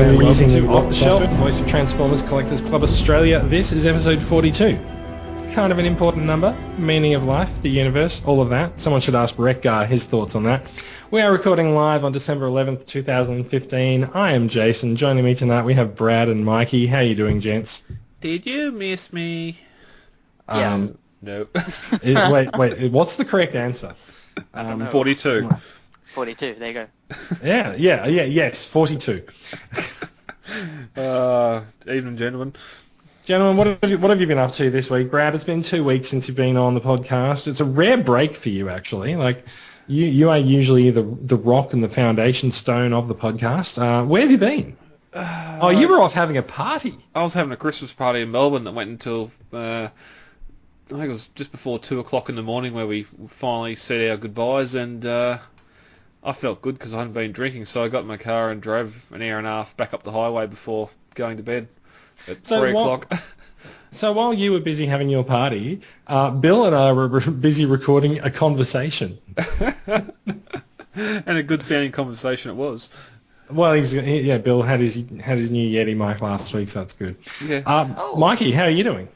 when you're welcome using to Off the Shelf, the voice of Transformers Collectors Club Australia. This is episode 42. It's kind of an important number, meaning of life, the universe, all of that. Someone should ask Rekgar his thoughts on that. We are recording live on December 11th, 2015. I am Jason. Joining me tonight we have Brad and Mikey. How you doing, gents? Did you miss me? Yes. No. Wait, what's the correct answer? 42. 42, there you go. Yes, 42. Evening, gentlemen. Gentlemen, what have you been up to this week? Brad, it's been 2 weeks since you've been on the podcast. It's a rare break for you, actually. Like, you are usually the rock and the foundation stone of the podcast. Where have you been? You were off having a party. I was having a Christmas party in Melbourne that went until, I think it was just before 2 o'clock in the morning where we finally said our goodbyes, and I felt good because I hadn't been drinking, so I got in my car and drove an hour and a half back up the highway before going to bed at 3 o'clock. So while you were busy having your party, Bill and I were busy recording a conversation. And a good sounding conversation it was. Well, Bill had his new Yeti mic last week, so that's good. Yeah. Mikey, how are you doing?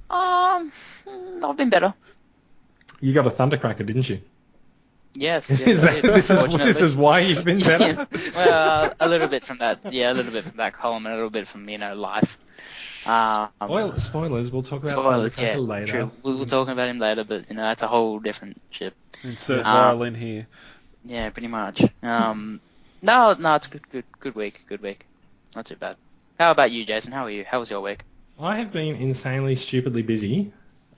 I've been better. You got a thundercracker, didn't you? Yes. This is why you've been better? Well, a little bit from that. Yeah, a little bit from back home, and a little bit from life. Spoilers. We'll talk about spoilers. later. True. We'll talk about him later, but that's a whole different ship. Insert violin here. Yeah, pretty much. No, it's a good week. Good week. Not too bad. How about you, Jason? How are you? How was your week? I have been insanely, stupidly busy,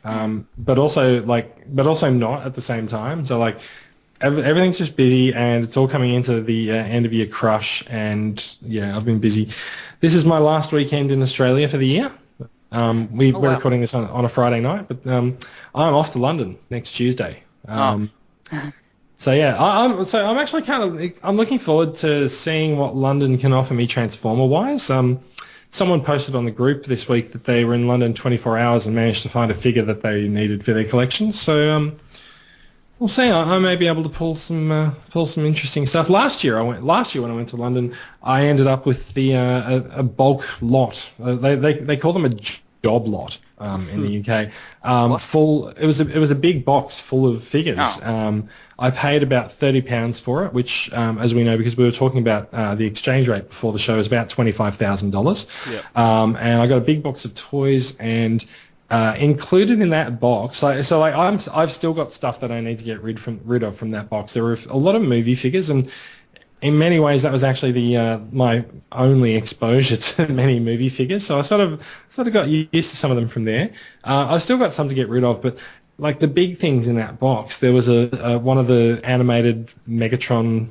but also not at the same time. So everything's just busy, and it's all coming into the end of year crush. And yeah, I've been busy. This is my last weekend in Australia for the year. We're recording this on a Friday night, but I'm off to London next Tuesday. So yeah, I'm actually I'm looking forward to seeing what London can offer me Transformer-wise. Someone posted on the group this week that they were in London 24 hours and managed to find a figure that they needed for their collection. So we'll see. I may be able to pull some interesting stuff. Last year when I went to London, I ended up with a bulk lot. They call them a job lot in the UK. Full. It was a big box full of figures. Oh. I paid about £30 for it, which, as we know, because we were talking about the exchange rate before the show, is about $25,000. Yep. And I got a big box of toys, and included in that box, I've still got stuff that I need to get rid of from that box. There were a lot of movie figures, and in many ways that was actually my only exposure to many movie figures. So I sort of got used to some of them from there. I've still got some to get rid of, but like the big things in that box, there was one of the animated Megatron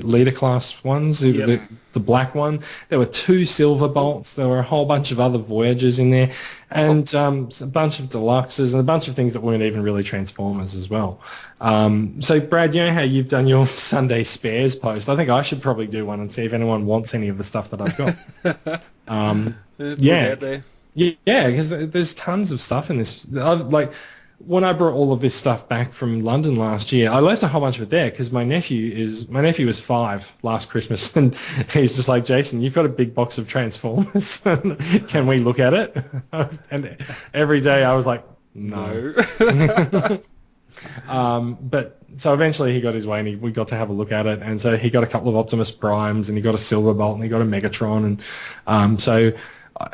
leader class ones, the black one. There were 2 silver bolts. There were a whole bunch of other Voyagers in there, and a bunch of deluxes and a bunch of things that weren't even really Transformers as well. So Brad, you know how you've done your Sunday spares post? I think I should probably do one and see if anyone wants any of the stuff that I've got. Yeah, because there's tons of stuff in this. When I brought all of this stuff back from London last year, I left a whole bunch of it there because my nephew was 5 last Christmas, and he's just like, Jason, you've got a big box of Transformers. Can we look at it? And every day I was like, no. But so eventually he got his way, and we got to have a look at it. And so he got a couple of Optimus Primes, and he got a Silverbolt, and he got a Megatron, and so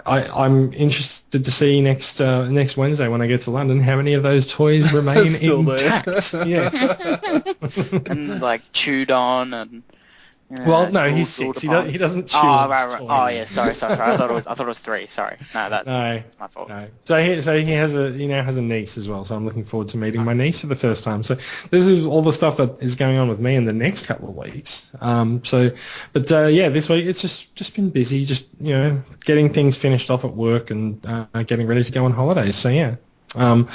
I'm interested to see next Wednesday when I get to London how many of those toys remain intact. Yes. And like chewed on and. Well, no, he's 6. He doesn't chew. Oh, right. Oh, yeah. Sorry. I thought it was 3. Sorry. No, that's my fault. No. So he now has a niece as well. So I'm looking forward to meeting my niece for the first time. So this is all the stuff that is going on with me in the next couple of weeks. This week it's just been busy, just getting things finished off at work and getting ready to go on holidays. So yeah. I'm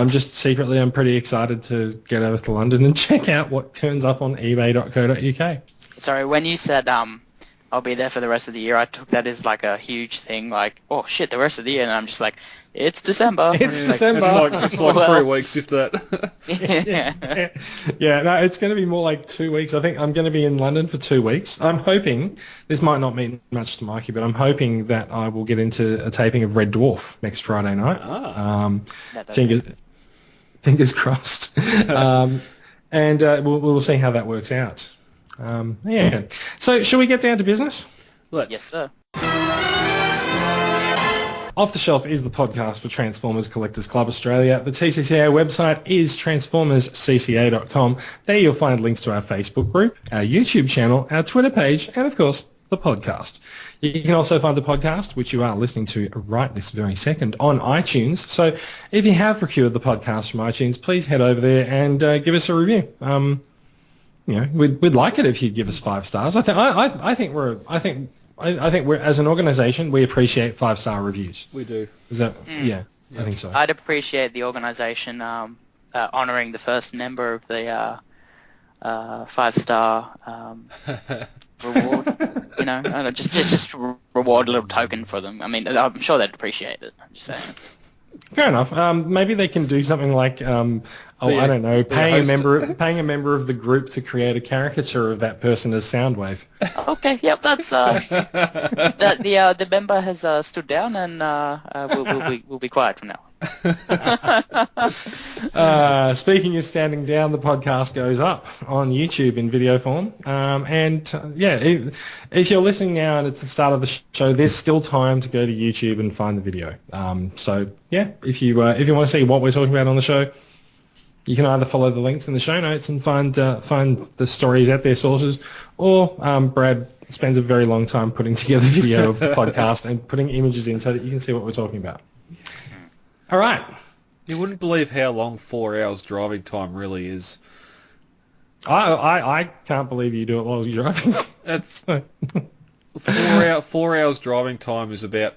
just secretly, I'm pretty excited to get over to London and check out what turns up on ebay.co.uk. Sorry, when you said I'll be there for the rest of the year. I took that as like a huge thing, like, oh shit, the rest of the year, and I'm just like, it's December. It's And December. It's like Well. 3 weeks, if that. Yeah. Yeah, no, it's going to be more like 2 weeks. I think I'm going to be in London for 2 weeks. I'm hoping, this might not mean much to Mikey, but I'm hoping that I will get into a taping of Red Dwarf next Friday night. That does Fingers crossed. And we'll see how that works out. Yeah. So shall we get down to business? Let's. Yes, sir. Off the Shelf is the podcast for Transformers Collectors Club Australia. The TCCA website is transformerscca.com. There you'll find links to our Facebook group, our YouTube channel, our Twitter page, and of course, the podcast. You can also find the podcast, which you are listening to right this very second, on iTunes. So if you have procured the podcast from iTunes, please head over there and give us a review. We'd like it if you'd give us 5 stars. I think we're as an organisation we appreciate 5-star reviews. We do. Is that yeah? I think so. I'd appreciate the organisation honouring the first member of the 5-star reward. Just reward a little token for them. I mean, I'm sure they'd appreciate it. I'm just saying. Fair enough. Maybe they can do something like, I don't know, paying a member of the group to create a caricature of that person as Soundwave. Okay, yep, that's the member has stood down, and we'll be quiet from now on. Speaking of standing down, the podcast goes up on YouTube in video form. If you're listening now and it's the start of the show, there's still time to go to YouTube and find the video. If you want to see what we're talking about on the show, you can either follow the links in the show notes and find the stories at their sources, or Brad spends a very long time putting together video of the podcast and putting images in so that you can see what we're talking about. All right. You wouldn't believe how long 4 hours driving time really is. I can't believe you do it while you're driving. That's 4 hours driving time is about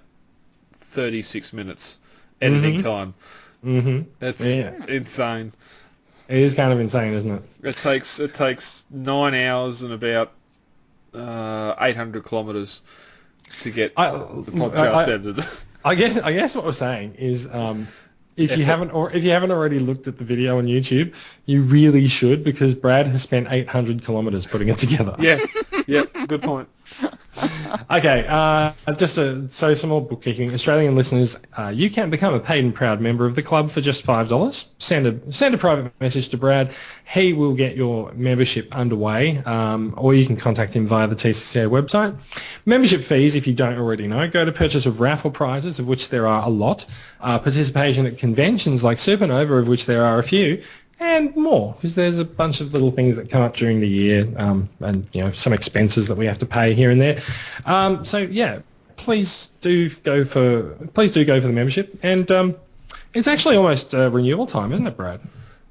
36 minutes editing time. Mm-hmm. That's insane. It is kind of insane, isn't it? It takes 9 hours and about 800 kilometres to get the podcast edited. I guess what we're saying is if you haven't already looked at the video on YouTube, you really should, because Brad has spent 800 kilometres putting it together. Yeah, good point. Okay, so some more bookkeeping. Australian listeners, you can become a paid and proud member of the club for just $5. Send a private message to Brad. He will get your membership underway, or you can contact him via the TCCA website. Membership fees, if you don't already know, go to purchase of raffle prizes, of which there are a lot, participation at conventions like Supernova, of which there are a few, and more, because there's a bunch of little things that come up during the year, and some expenses that we have to pay here and there. Please do go for the membership, and it's actually almost renewal time, isn't it, Brad?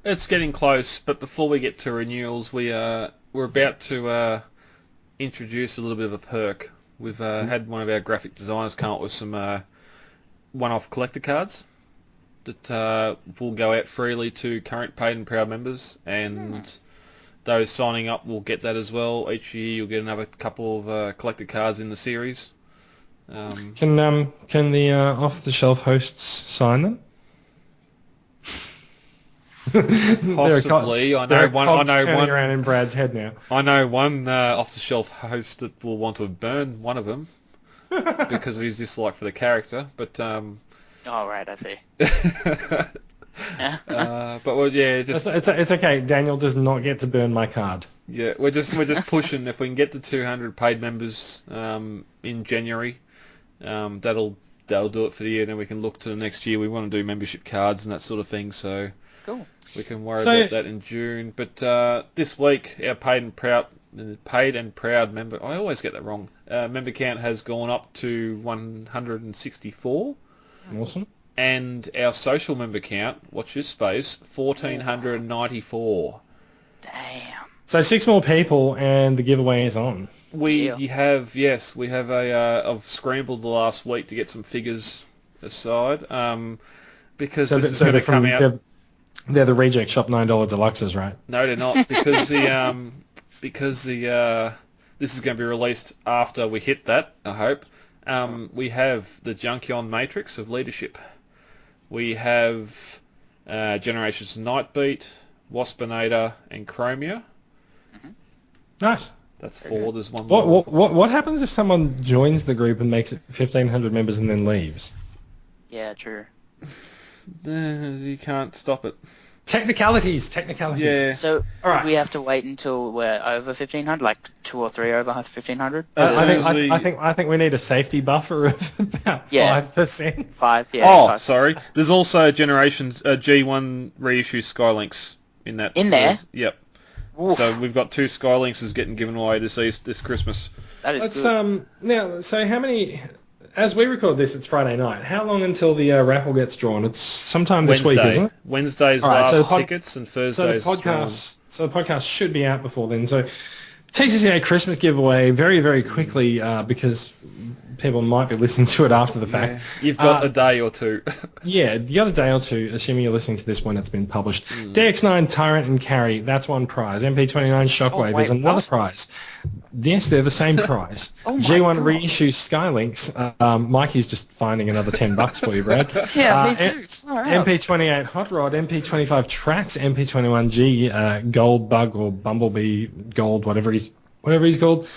It's getting close, but before we get to renewals, we're about to introduce a little bit of a perk. We've had one of our graphic designers come up with some one-off collector cards that will go out freely to current paid and proud members, and those signing up will get that as well. Each year you'll get another couple of collector cards in the series. Can the off-the-shelf hosts sign them? Possibly. I know one around in Brad's head now. I know one off-the-shelf host that will want to burn one of them because of his dislike for the character, but Oh, right, I see. It's okay. Daniel does not get to burn my card. Yeah, we're just pushing. If we can get to 200 paid members in January, that'll do it for the year. Then we can look to the next year. We want to do membership cards and that sort of thing. So cool. We can worry about that in June. But this week, our paid and proud member. I always get that wrong. Member count has gone up to 164. Awesome. And our social member count, watch this space, 1,494. Damn. So 6 more people and the giveaway is on. I've scrambled the last week to get some figures aside, because this is going to come out. They're the Reject Shop $9 deluxes, right? No, they're not, because the this is going to be released after we hit that, I hope. We have the Junkion Matrix of Leadership. We have Generations Nightbeat, Waspinator, and Chromia. Nice. That's 4. There's one more. What happens if someone joins the group and makes it 1,500 members and then leaves? Yeah, true. You can't stop it. Technicalities. Yeah. So All right. we have to wait until we're over 1,500, like 2 or 3 over 1,500. I think we need a safety buffer of about 5%. 5, yeah. Oh, 5. sorry. There's also Generations G1 reissue Skylinks in that. In there? Yep. Oof. So we've got 2 Skylinks is getting given away this Christmas. That is Let's good. now. So how many? As we record this, it's Friday night. How long until the raffle gets drawn? It's sometime this week, isn't it? Wednesday's All right, last so the tickets and Thursday's So the podcast should be out before then. So TCCA Christmas giveaway very, very quickly because people might be listening to it after the fact. You've got a day or two. Yeah, you got a day or two, assuming you're listening to this when it's been published. DX9 Tyrant and Carry, that's one prize. MP29 Shockwave is another prize. Yes, they're the same prize. G1 God. reissue Skylinks. Mikey's just finding another $10 for you, Brad. Yeah, me too. All right. MP28 Hot Rod, MP25 Tracks, MP21G Gold Bug or Bumblebee Gold, whatever he's called.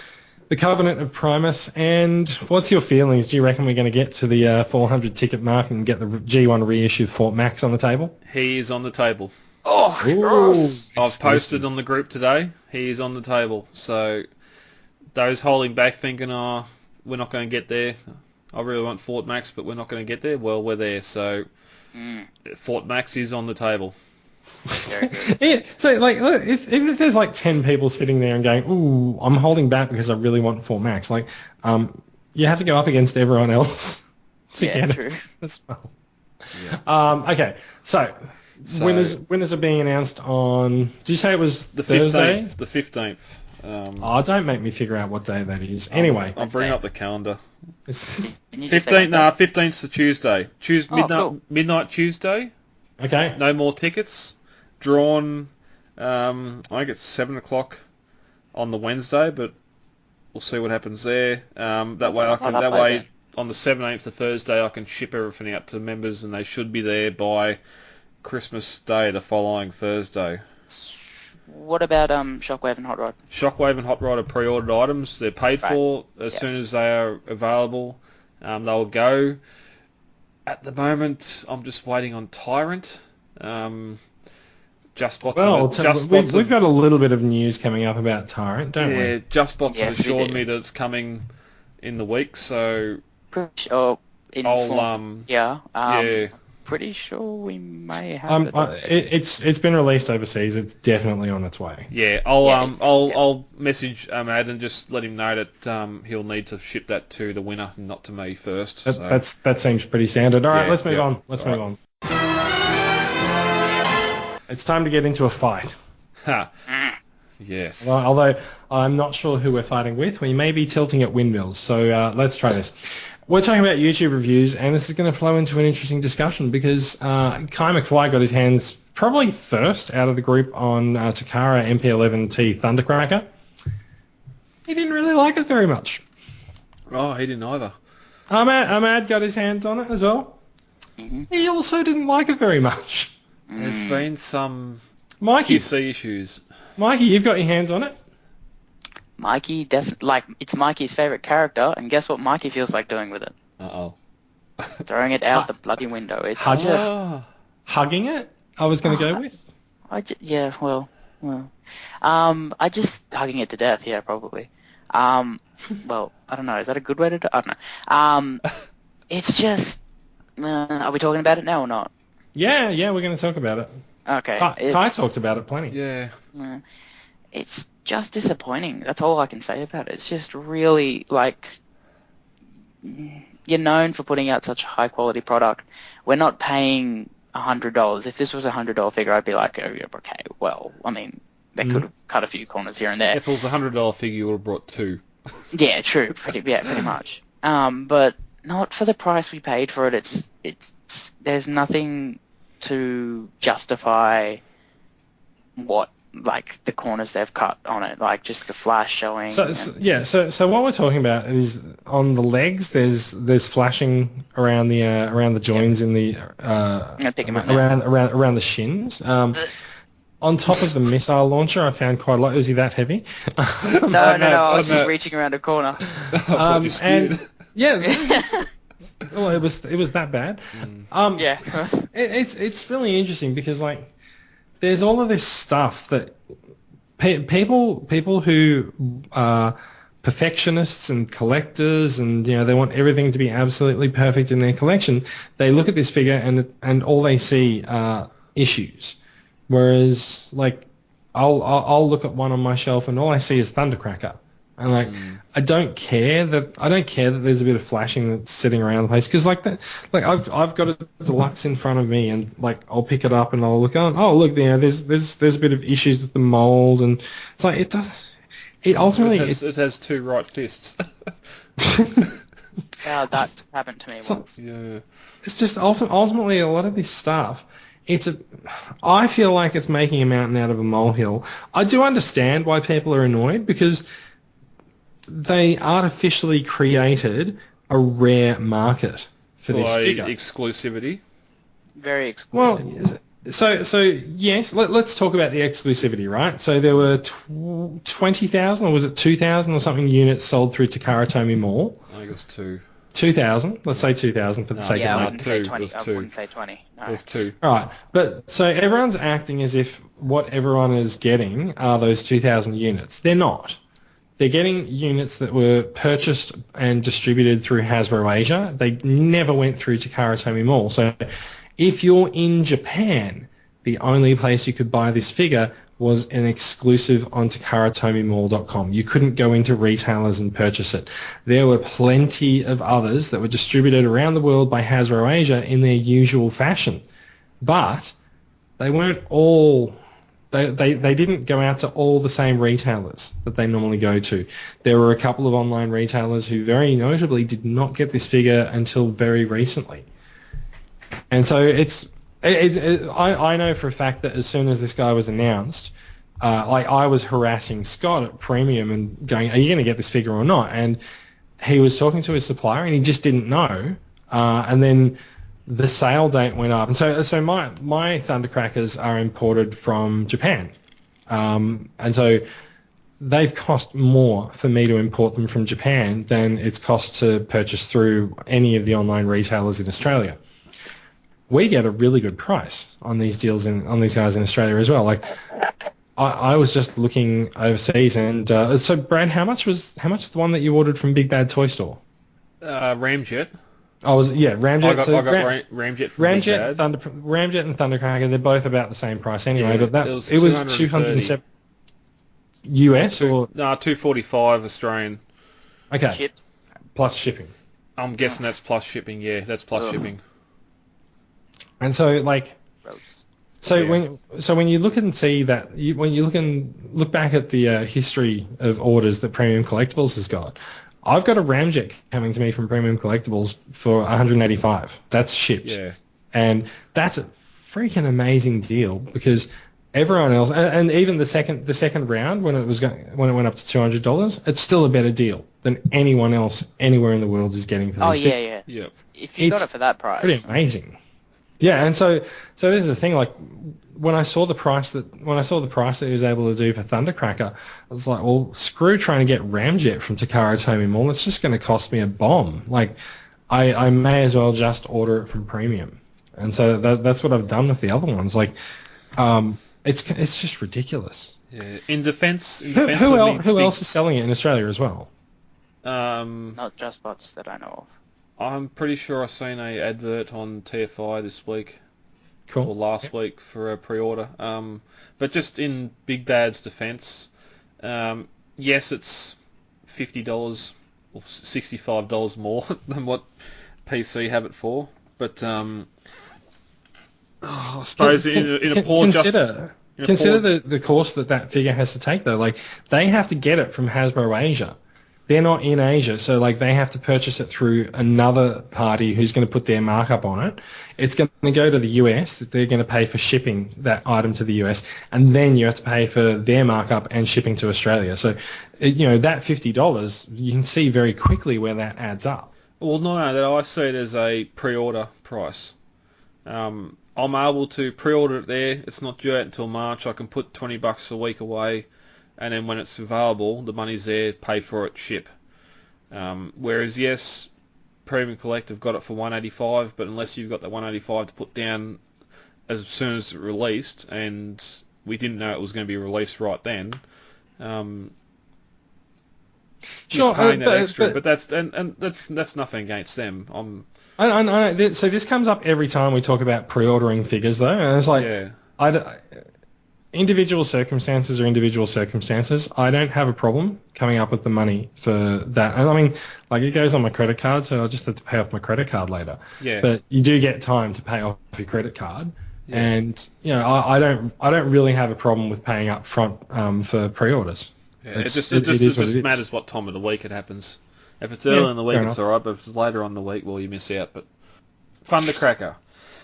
The Covenant of Primus, and what's your feelings? Do you reckon we're going to get to the 400 ticket mark and get the G1 reissue Fort Max on the table? He is on the table. Oh, gross. I've posted on the group today. He is on the table. So those holding back thinking, we're not going to get there. I really want Fort Max, but we're not going to get there. Well, we're there. So Fort Max is on the table. Yeah, so like, even if there's like 10 people sitting there and going, "Ooh, I'm holding back because I really want Fort Max," like, you have to go up against everyone else to get it as well. Yeah. Okay, so winners are being announced on. Did you say it was The Thursday? 15th. The 15th. Don't make me figure out what day that is. Anyway, I'll bring up the calendar. 15th. 15th's the Tuesday. Cool. Midnight Tuesday. Okay. No more tickets. Drawn, I think it's 7 o'clock on the Wednesday, but we'll see what happens there. That way on the 17th to Thursday I can ship everything out to members and they should be there by Christmas Day the following Thursday. What about Shockwave and Hot Rod? Shockwave and Hot Rod are pre-ordered items. They're paid for as soon as they are available. They'll go. At the moment, I'm just waiting on Tyrant. We've got a little bit of news coming up about Tyrant, don't we? Yeah, JustBots have Yes, we assured do. me that it's coming in the week, so Pretty sure yeah. pretty sure we may have it. It's been released overseas. It's definitely on its way. Yeah, I'll message Ahmad and just let him know that he'll need to ship that to the winner, not to me first. That seems pretty standard. All right, let's move on. Let's move on. It's time to get into a fight. Ha. Yes. Although I'm not sure who we're fighting with. We may be tilting at windmills, so let's try this. We're talking about YouTube reviews, and this is going to flow into an interesting discussion because Kai McFly got his hands probably first out of the group on Takara MP11T Thundercracker. He didn't really like it very much. Oh, he didn't either. Ahmad got his hands on it as well. Mm-hmm. He also didn't like it very much. There's been some Mikey, QC issues. Mikey, you've got your hands on it. Mikey, it's Mikey's favorite character, and guess what Mikey feels like doing with it? Uh-oh. Throwing it out the bloody window. It's Hugging just... it? Hugging it? I was going to go with. I just hugging it to death. Yeah, probably. Well, I don't know. Is that a good way to do? I don't know. It's just. Are we talking about it now or not? Yeah, we're going to talk about it. Okay. Kai talked about it plenty. Yeah. It's just disappointing. That's all I can say about it. It's just really like. You're known for putting out such a high quality product. We're not paying $100. If this was a $100 figure, I'd be like, oh, yeah, okay. Well, I mean, they could have cut a few corners here and there. If it was a $100 figure, you would have brought 2. Yeah, true. Pretty much. But not for the price we paid for it. It's there's nothing to justify what like the corners they've cut on it, like just the flash showing. So what we're talking about is on the legs. There's flashing around the joins in the I'm gonna pick 'em up now. around the shins. On top of the missile launcher, I found quite a lot. Was he that heavy? No, I was just reaching around a corner. And yeah, well, it was that bad. Yeah. It's really interesting because like there's all of this stuff that people who are perfectionists and collectors, and they want everything to be absolutely perfect in their collection. They look at this figure and all they see are issues. Whereas, like, I'll look at one on my shelf and all I see is Thundercracker, and like I don't care that there's a bit of flashing that's sitting around the place because like that, like I've got a deluxe in front of me and like I'll pick it up and I'll look on. Oh look, there's a bit of issues with the mold, and it's like it ultimately it has two right fists. Yeah, that happened to me once. Yeah, it's just ultimately a lot of this stuff. I feel like it's making a mountain out of a molehill. I do understand why people are annoyed because they artificially created a rare market for this figure. Exclusivity. Very exclusive. Well, so yes, let's talk about the exclusivity, right? So there were 20,000 or was it 2,000 or something units sold through Takara Tomy Mall. I think it was 2,000. Let's say 2,000 for the sake I of wouldn't say 20. It I was 2. wouldn't say 20. No. It was 2. All right, but so everyone's acting as if what everyone is getting are those 2,000 units. They're not. They're getting units that were purchased and distributed through Hasbro Asia. They never went through Takara Tomy Mall. So if you're in Japan, the only place you could buy this figure was an exclusive on TakaraTomyMall.com. You couldn't go into retailers and purchase it. There were plenty of others that were distributed around the world by Hasbro Asia in their usual fashion. But they weren't all... They didn't go out to all the same retailers that they normally go to. There were a couple of online retailers who very notably did not get this figure until very recently. And so I know for a fact that as soon as this guy was announced, like I was harassing Scott at Premium and going, are you going to get this figure or not? And he was talking to his supplier and he just didn't know. And then the sale date went up. And so my Thundercrackers are imported from Japan. And so they've cost more for me to import them from Japan than it's cost to purchase through any of the online retailers in Australia. We get a really good price on these deals on these guys in Australia as well. Like I was just looking overseas, and so Brad, how much the one that you ordered from Big Bad Toy Store? Ramjet. Ramjet. I got Ramjet from Big Bad. Ramjet and Thundercracker, they're both about the same price anyway. Yeah, but it was 207 US or 245 Australian. Okay, Shipped. plus shipping. I'm guessing that's plus shipping. Yeah, that's plus shipping. And so like. Gross. So when you look and see that, when you look back at the history of orders that Premium Collectibles has got, I've got a Ramjet coming to me from Premium Collectibles for 185. That's shipped, and that's a freaking amazing deal because everyone else, and even the second round when it went up to $200, it's still a better deal than anyone else anywhere in the world is getting for these. Yeah. If you got it for that price, pretty amazing. Yeah, and so this is the thing. Like when I saw the price that he was able to do for Thundercracker, I was like, well, screw trying to get Ramjet from Takara Tomy Mall. It's just going to cost me a bomb. Like I may as well just order it from Premium. And so that's what I've done with the other ones. Like it's just ridiculous. Yeah. In defense, who else is selling it in Australia as well? not just bots that I know of. I'm pretty sure I've seen a advert on TFI this week. Cool. Or last week for a pre-order. But just in Big Bad's defence, yes, it's $50 or $65 more than what PC have it for. But I suppose in a poor Consider the course that figure has to take though. Like they have to get it from Hasbro Asia. they're not in Asia, so like they have to purchase it through another party who's going to put their markup on it. It's going to go to the US. They're going to pay for shipping that item to the US, and then you have to pay for their markup and shipping to Australia. So, that $50, you can see very quickly where that adds up. Well, not only that, I see it as a pre-order price. I'm able to pre-order it there. It's not due out until March. I can put $20 a week away, and then when it's available, the money's there, pay for it, ship. Whereas, yes, Premium Collect have got it for $185, but unless you've got that $185 to put down as soon as it's released, and we didn't know it was going to be released right then, Sure, paying that extra. But that's nothing against them. I know. So this comes up every time we talk about pre-ordering figures, though, and it's like, individual circumstances are individual circumstances. I don't have a problem coming up with the money for that. And I mean, like, it goes on my credit card, so I'll just have to pay off my credit card later. Yeah. But you do get time to pay off your credit card. Yeah. And, I don't really have a problem with paying up front for pre-orders. Yeah, it just matters what time of the week it happens. If it's early in the week, it's alright, but if it's later on in the week, well, you miss out. But Thundercracker.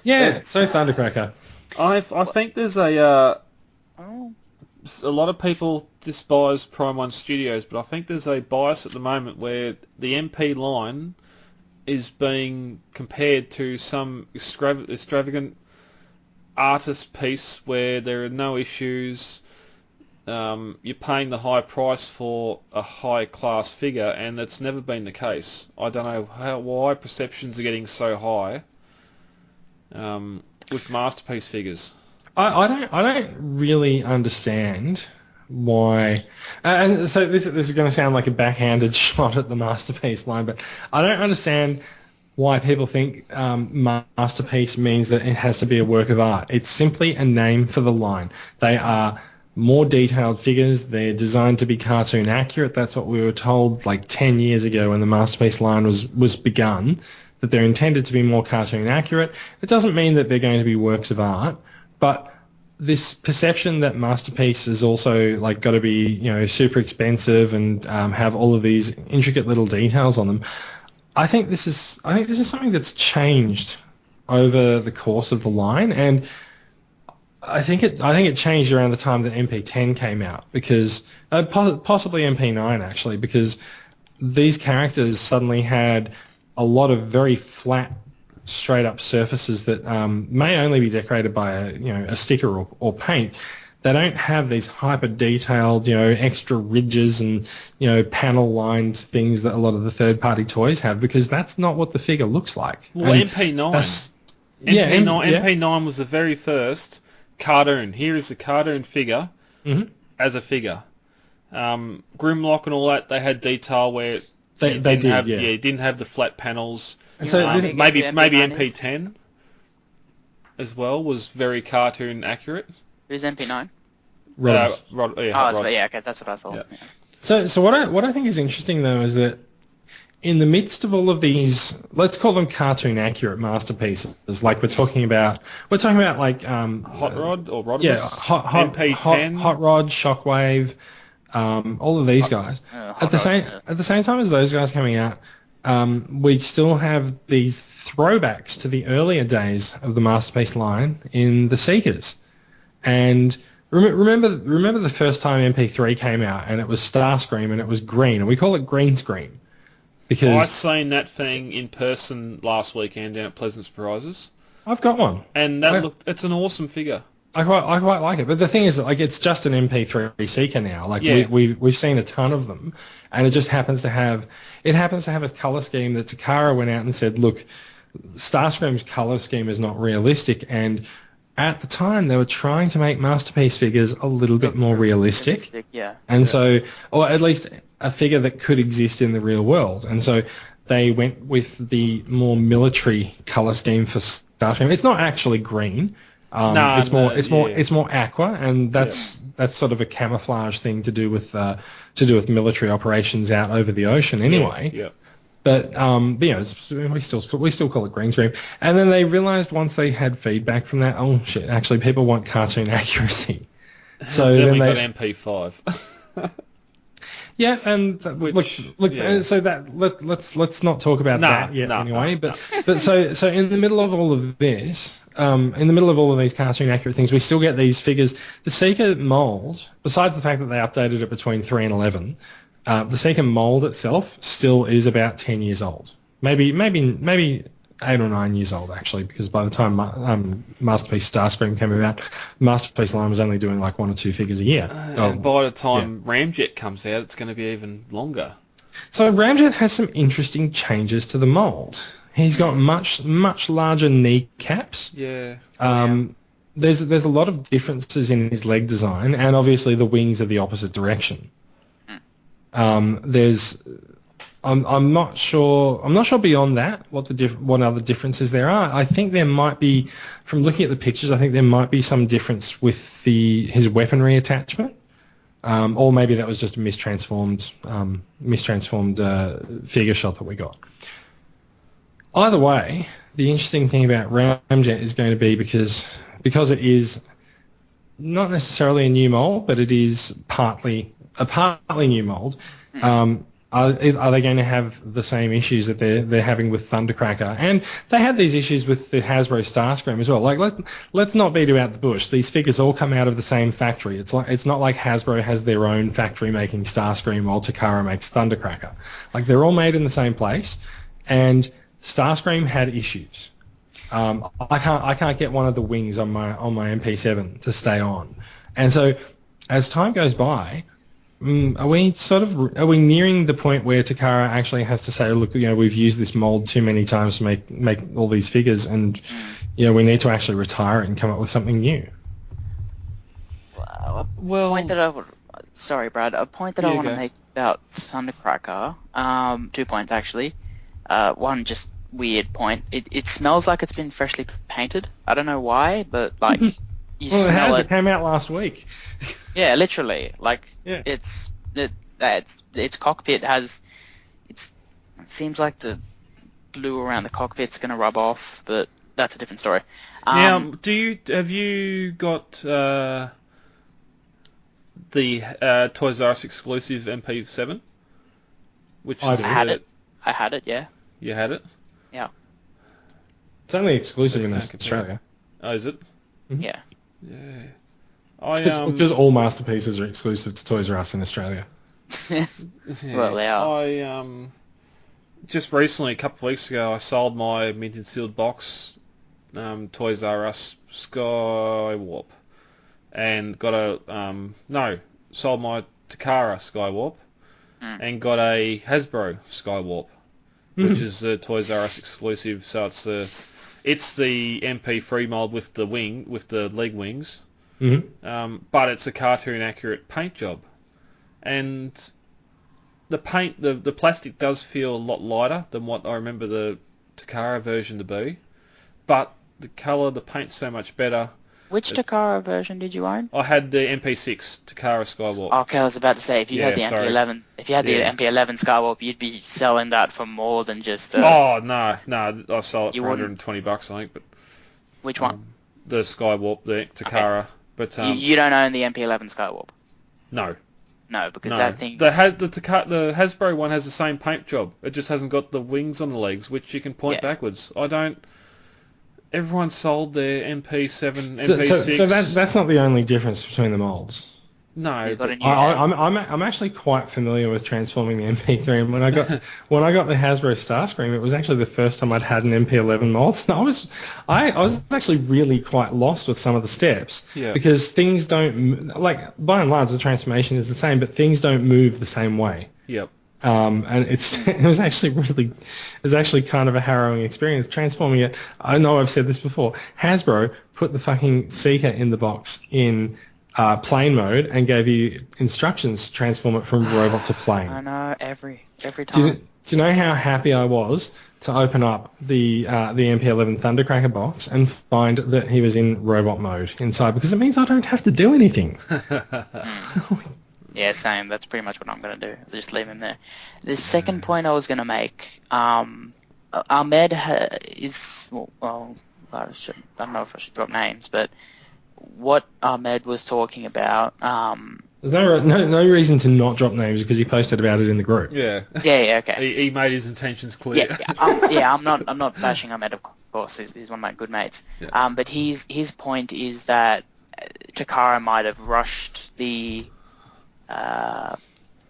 Yeah, so Thundercracker. I think there's a lot of people despise Prime 1 Studios, but I think there's a bias at the moment where the MP line is being compared to some extravagant artist piece where there are no issues. You're paying the high price for a high-class figure, and that's never been the case. I don't know why perceptions are getting so high with masterpiece figures. I don't really understand why, and so this is going to sound like a backhanded shot at the masterpiece line, but I don't understand why people think masterpiece means that it has to be a work of art. It's simply a name for the line. They are more detailed figures. They're designed to be cartoon accurate. That's what we were told like 10 years ago when the masterpiece line was begun, that they're intended to be more cartoon accurate. It doesn't mean that they're going to be works of art. But this perception that masterpiece is also like got to be super expensive and have all of these intricate little details on them, I think this is something that's changed over the course of the line, and I think it changed around the time that MP10 came out, because possibly MP9 actually, because these characters suddenly had a lot of very flat, straight up surfaces that may only be decorated by a sticker or paint. They don't have these hyper detailed extra ridges and panel lined things that a lot of the third party toys have, because that's not what the figure looks like. Well, MP9 was the very first cartoon. Here is the cartoon figure as a figure. Grimlock and all that, they had detail where it didn't have the flat panels. So maybe MP10 as well was very cartoon accurate. Who's MP9? Rod. Okay, that's what I thought. Yeah. So what I think is interesting though is that in the midst of all of these, let's call them cartoon accurate masterpieces, like we're talking about like Hot Rod or Rodimus? Yeah, MP10, Hot Rod, Shockwave, all of these guys. At the same time as those guys coming out, we still have these throwbacks to the earlier days of the masterpiece line in the Seekers. And remember the first time MP3 came out, and it was Starscream and it was green, and we call it green screen because I seen that thing in person last weekend down at Pleasant Surprises. I've got one, and it's an awesome figure. I quite like it, but the thing is that like it's just an MP3 Seeker now. Like we've seen a ton of them, and it just happens to have a color scheme that Takara went out and said, look, Starscream's color scheme is not realistic, and at the time they were trying to make masterpiece figures a little bit more realistic, so, or at least a figure that could exist in the real world, and so they went with the more military color scheme for Starscream. It's not actually green. It's more aqua, and that's sort of a camouflage thing to do with military operations out over the ocean anyway. Yeah. But we still call it green screen. And then they realized once they had feedback from that, oh shit, actually people want cartoon accuracy. So then we got MP5. Yeah, and look. Yeah. So that let's not talk about that yet anyway. No. But so in the middle of all of this, in the middle of all of these casting accurate things, we still get these figures. The Seeker mold, besides the fact that they updated it between 3 and 11, the Seeker mold itself still is about 10 years old. Maybe 8 or 9 years old actually, because by the time Masterpiece Starscream came about, Masterpiece line was only doing like 1 or 2 figures a year. And by the time Ramjet comes out, it's going to be even longer. So Ramjet has some interesting changes to the mold. He's got much larger kneecaps. Yeah. There's a lot of differences in his leg design, and obviously the wings are the opposite direction. I'm not sure beyond that what other differences there are. I think there might be, from looking at the pictures, I think there might be some difference with his weaponry attachment, or maybe that was just a mistransformed figure shot that we got. Either way, the interesting thing about Ramjet is going to be because it is not necessarily a new mold, but it is partly new mold. Are they going to have the same issues that they're having with Thundercracker? And they had these issues with the Hasbro Starscream as well. Like let's not beat about the bush. These figures all come out of the same factory. It's not like Hasbro has their own factory making Starscream while Takara makes Thundercracker. Like they're all made in the same place, and Starscream had issues. I can't get one of the wings on my MP7 to stay on, and so as time goes by. Are we nearing the point where Takara actually has to say, look, we've used this mold too many times to make all these figures, and we need to actually retire it and come up with something new? Well, sorry, Brad. A point that I want to make about Thundercracker. 2 points actually. One just weird point. It smells like it's been freshly painted. I don't know why, but like you smell it. It came out last week. Yeah, literally. Like its cockpit has. It seems like the glue around the cockpit's going to rub off, but that's a different story. Now, have you got the Toys R Us exclusive MP7? Which I had it. I had it. Yeah. You had it? Yeah. It's only exclusive in Australia. Oh, is it? Mm-hmm. Yeah. Yeah. Because all masterpieces are exclusive to Toys R Us in Australia. Well, they are. I just recently, a couple of weeks ago, I sold my minted sealed box Toys R Us Skywarp, and got sold my Takara Skywarp, and got a Hasbro Skywarp, which is the Toys R Us exclusive. So it's the MP3 mold with the leg wings. But it's a cartoon accurate paint job, and the paint, the plastic does feel a lot lighter than what I remember the Takara version to be, but the colour, the paint's so much better. Which Takara version did you own? I had the MP6 Takara Skywarp. Okay, I was about to say, if you had the MP11, the MP11 Skywarp, you'd be selling that for more than just. Oh no, I sold it for $120, I think. But which one? The Skywarp, the Takara. Okay. But you don't own the MP11 Skywarp? No. No, because that thing. The Hasbro one has the same paint job. It just hasn't got the wings on the legs, which you can point backwards. I don't. Everyone sold their MP7, MP6. So that's not the only difference between the molds. No, I'm actually quite familiar with transforming the MP3, and when I got the Hasbro Starscream, it was actually the first time I'd had an MP11 mold. I was actually really quite lost with some of the steps because things don't, like, by and large the transformation is the same, but things don't move the same way. Yep. And it was actually kind of a harrowing experience transforming it. I know I've said this before. Hasbro put the fucking Seeker in the box in plane mode and gave you instructions to transform it from robot to plane. I know, every time. Do you know how happy I was to open up the MP11 Thundercracker box and find that he was in robot mode inside, because it means I don't have to do anything. Yeah, same. That's pretty much what I'm going to do. Just leave him there. The second point I was going to make, Ahmed is, well, I don't know if I should drop names, but what Ahmed was talking about There's no reason to not drop names because he posted about it in the group. Yeah. Yeah, okay. He made his intentions clear. I'm not bashing Ahmed, of course. He's one of my good mates. Yeah. But his point is that Takara might have rushed the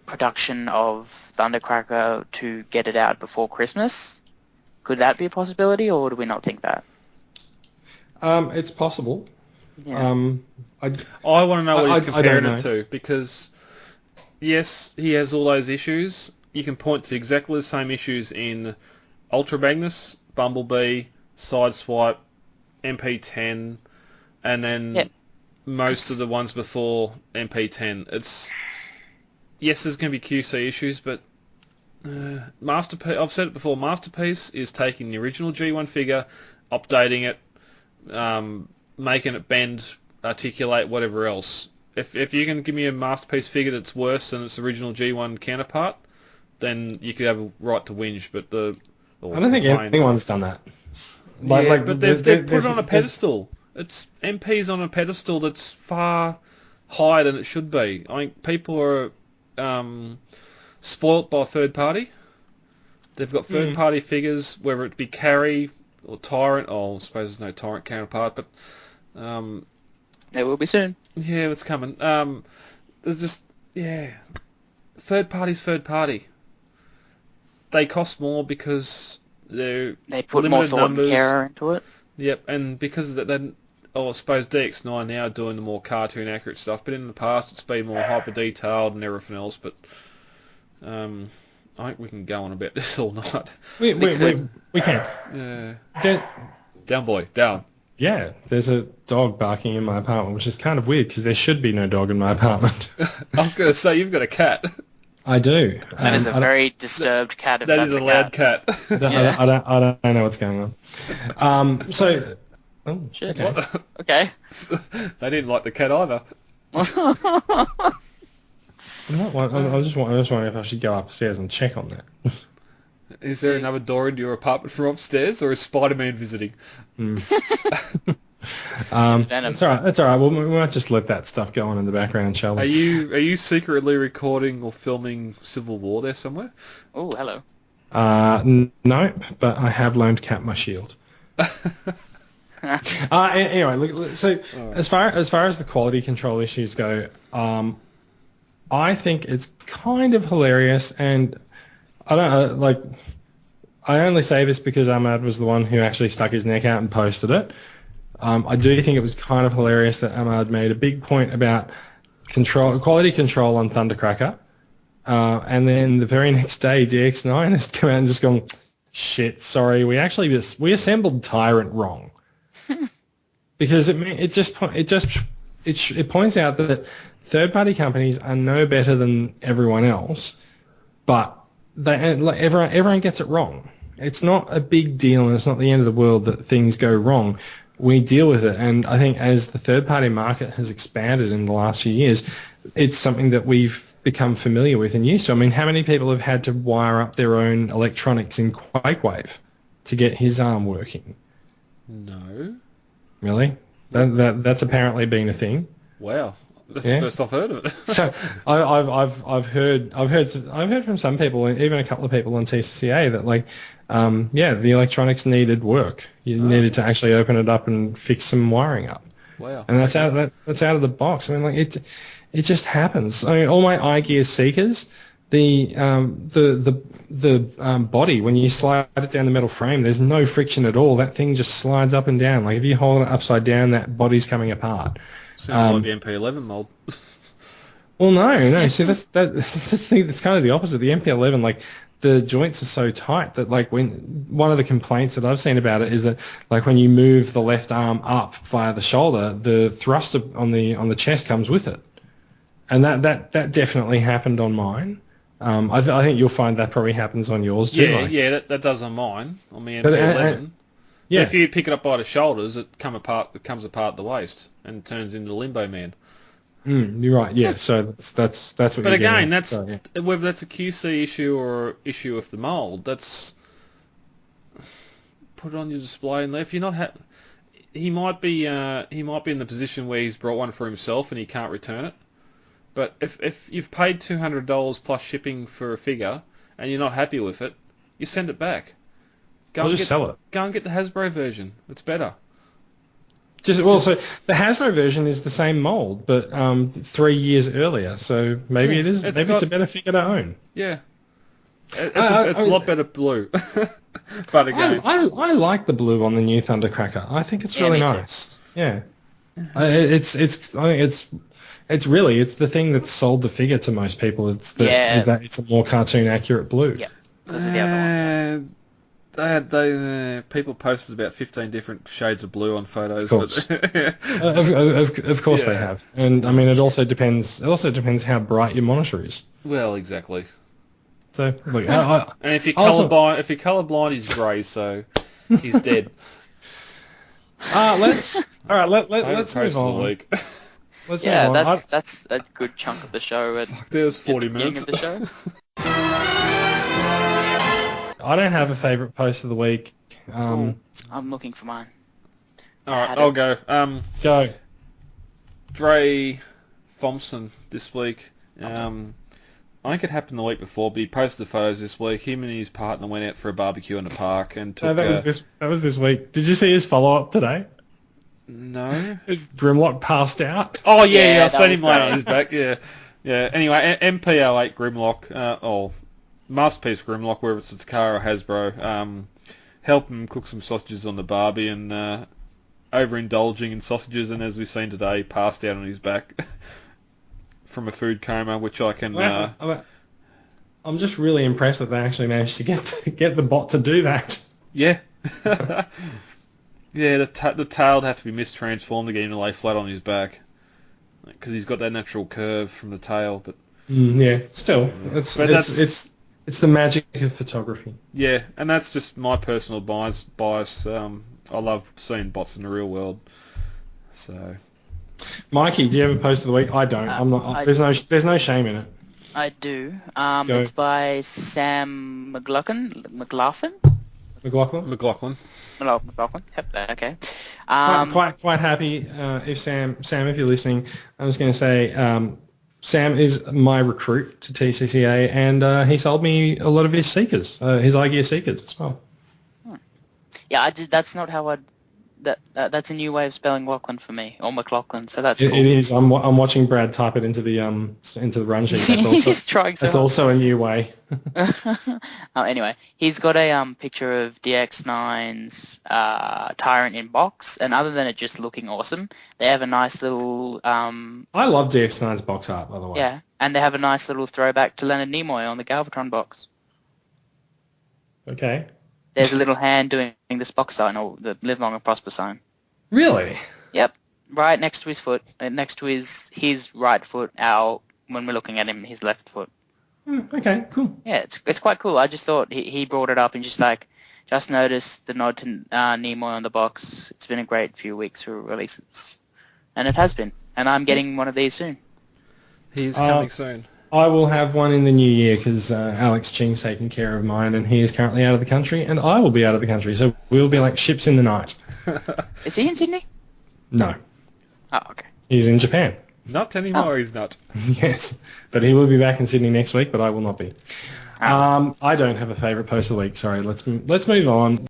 production of Thundercracker to get it out before Christmas. Could that be a possibility, or do we not think that? It's possible. Yeah. I want to know what he's I don't comparing know. it to, because yes, he has all those issues. You can point to exactly the same issues in Ultra Magnus, Bumblebee, Sideswipe, MP10, and then most of the ones before MP10. Yes, there's going to be QC issues, but Masterpiece. I've said it before. Masterpiece is taking the original G1 figure, updating it, making it bend, articulate, whatever else. If you can give me a Masterpiece figure that's worse than its original G1 counterpart, then you could have a right to whinge. But I don't think anyone's done that. But they've put it on a pedestal. It's MP's on a pedestal that's far higher than it should be. I think people are spoilt by third party. They've got third party figures, whether it be Carry or Tyrant. Oh, I suppose there's no Tyrant counterpart, but It will be soon. yeah, it's coming. There's just third party's third party. They cost more because they're They put more limited thought numbers. and care into it. Yep, and because then, I suppose DX9 now are doing the more cartoon accurate stuff, but in the past it's been more hyper detailed and everything else. But I think we can go on about this all night. We can. Yeah. There- Down, boy, down. Yeah, there's a dog barking in my apartment, which is kind of weird because there should be no dog in my apartment. I was going to say, you've got a cat. I do. That is a very disturbed cat. If That that's is a loud cat. I don't know what's going on. Oh, Shit. okay. Okay. They didn't like the cat either. I was just wondering if I should go upstairs and check on that. Is there another door into your apartment from upstairs, or is Spider-Man visiting? That's all right. That's all right. We might just let that stuff go on in the background, shall we? Are you secretly recording or filming Civil War there somewhere? Oh, hello. Nope, but I have loaned Cap my shield. Anyway, look, so as far as the quality control issues go, I think it's kind of hilarious, and I don't like. I only say this because Ahmad was the one who actually stuck his neck out and posted it. I do think it was kind of hilarious that Ahmad made a big point about quality control on Thundercracker, and then the very next day DX9 has come out and just gone, shit, sorry, we assembled Tyrant wrong. Because it points out that third-party companies are no better than everyone else, but everyone gets it wrong. It's not a big deal, and it's not the end of the world that things go wrong. We deal with it, and I think as the third-party market has expanded in the last few years, it's something that we've become familiar with and used to. I mean, how many people have had to wire up their own electronics in QuakeWave to get his arm working? No. Really? That's apparently been a thing. Wow. That's the first I've heard of it. So I've heard from some people, even a couple of people on TCCA, that the electronics needed work. You needed to actually open it up and fix some wiring up. Wow. And that's out of the box. I mean, it just happens. I mean, all my iGear Seekers, the body, when you slide it down the metal frame, there's no friction at all. That thing just slides up and down. Like if you hold it upside down, that body's coming apart. Sounds like the MP11 mold. Well, no. See, that's kind of the opposite. The MP11, like the joints are so tight that one of the complaints that I've seen about it is that when you move the left arm up via the shoulder, the thruster on the chest comes with it, and that definitely happened on mine. I think you'll find that probably happens on yours too. Yeah, that does on mine, on the MP11. Yeah. But if you pick it up by the shoulders, it comes apart at the waist and turns into Limbo Man. You're right. Yeah. So that's what. But again, whether that's a QC issue or issue of the mold, that's put it on your display. And if you're not, he might be in the position where he's brought one for himself and he can't return it. But if you've paid $200 plus shipping for a figure and you're not happy with it, you send it back. I'll just sell it. Go and get the Hasbro version. It's better. So the Hasbro version is the same mold, but 3 years earlier. So maybe it's a better figure to own. Yeah, it's a lot better blue. But again, I like the blue on the new Thundercracker. I think it's really nice. Yeah, I think it's the thing that sold the figure to most people. Is that it's a more cartoon accurate blue. Yeah, because of the other one. People posted about 15 different shades of blue on photos. Of course, of course they have, and I mean it also depends. It also depends how bright your monitor is. Well, exactly. So look, and if you're colorblind, he's grey, so he's dead. Let's move on. Week. Let's move on. That's a good chunk of the show. There's 40 minutes of the show. I don't have a favourite post of the week. I'm looking for mine. All right, I'll go. Go. Dre Thompson this week. I think it happened the week before, but he posted the photos this week. Him and his partner went out for a barbecue in the park and took... that was this week. Did you see his follow-up today? No. His Grimlock passed out. Oh, yeah, I've seen him laying on his back, yeah. Yeah, anyway, MPL8 Grimlock, Masterpiece Grimlock, whether it's a Takara or Hasbro, helped him cook some sausages on the barbie and overindulging in sausages, and as we've seen today, passed out on his back from a food coma, which I can... I'm just really impressed that they actually managed to get the bot to do that. Yeah. Yeah, the tail would have to be mistransformed to get him to lay flat on his back, because he's got that natural curve from the tail, but... yeah, still, it's the magic of photography. Yeah, and that's just my personal bias. I love seeing bots in the real world. So, Mikey, do you have a post of the week? I don't. I'm not. There's no shame in it. I do. It's by Sam McLaughlin. McLaughlin. Yep. Okay. Quite happy. If Sam, if you're listening, I'm just going to say. Sam is my recruit to TCCA, and he sold me a lot of his Seekers, his iGear Seekers as well. Yeah, I did. That's not how that's a new way of spelling Lachlan for me, or McLaughlin. So that's cool. It is. I'm watching Brad type it into the run sheet. That's also He's trying so that's hard. Also a new way. Anyway, he's got a picture of DX9's Tyrant in box, and other than it just looking awesome, they have a nice little... I love DX9's box art, by the way. Yeah, and they have a nice little throwback to Leonard Nimoy on the Galvatron box. Okay. There's a little hand doing the Spock sign, or the Live Long and Prosper sign. Really? Yep. Right next to his foot, next to his right foot, when we're looking at him, his left foot. Okay, cool. Yeah, it's quite cool. I just thought he brought it up and just noticed the nod to Nimoy on the box. It's been a great few weeks for releases. And it has been. And I'm getting one of these soon. He's coming soon. I will have one in the new year because Alex Ching's taking care of mine, and he is currently out of the country, and I will be out of the country, so we'll be like ships in the night. Is he in Sydney? No. Oh, okay. He's in Japan. Not anymore, he's not. Yes, but he will be back in Sydney next week, but I will not be. I don't have a favourite post of the week. Sorry, let's move on.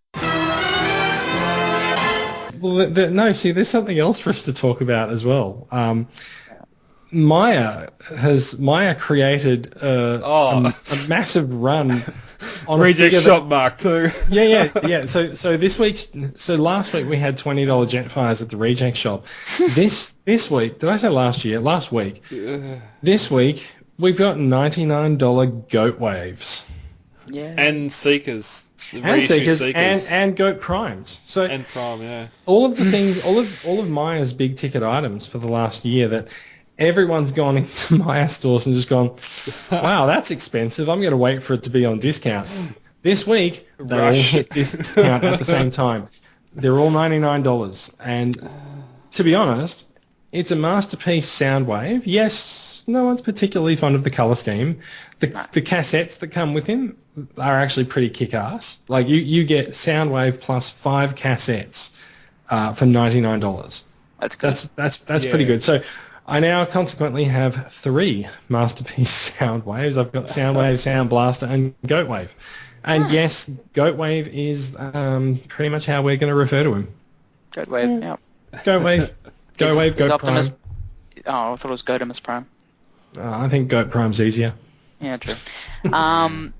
Well, there's something else for us to talk about as well. Maya created a massive run on Reject Shop Mark II. Yeah. So last week we had $20 Jetfires at the Reject Shop. This week, did I say last year? Last week. This week we've got $99 Goat Waves. Yeah. And Seekers. And Seekers and Goat Primes. And Prime, yeah. All of the things, all of Maya's big ticket items for the last year that everyone's gone into Maya stores and just gone, wow, that's expensive. I'm going to wait for it to be on discount. This week, they all hit discount at the same time. They're all $99. And to be honest, it's a masterpiece Soundwave. Yes, no one's particularly fond of the colour scheme. The cassettes that come with him are actually pretty kick-ass. Like, you get Soundwave plus 5 cassettes for $99. That's good. That's pretty good. So I now consequently have 3 Masterpiece Soundwaves. I've got Soundwave, Sound Blaster, and Goatwave. And yes, Goatwave is pretty much how we're going to refer to him. Goatwave, yeah. Goatwave, Goatwave, Goat Optimus, Prime. Oh, I thought it was Goatimus Prime. I think Goat Prime's easier. Yeah, true.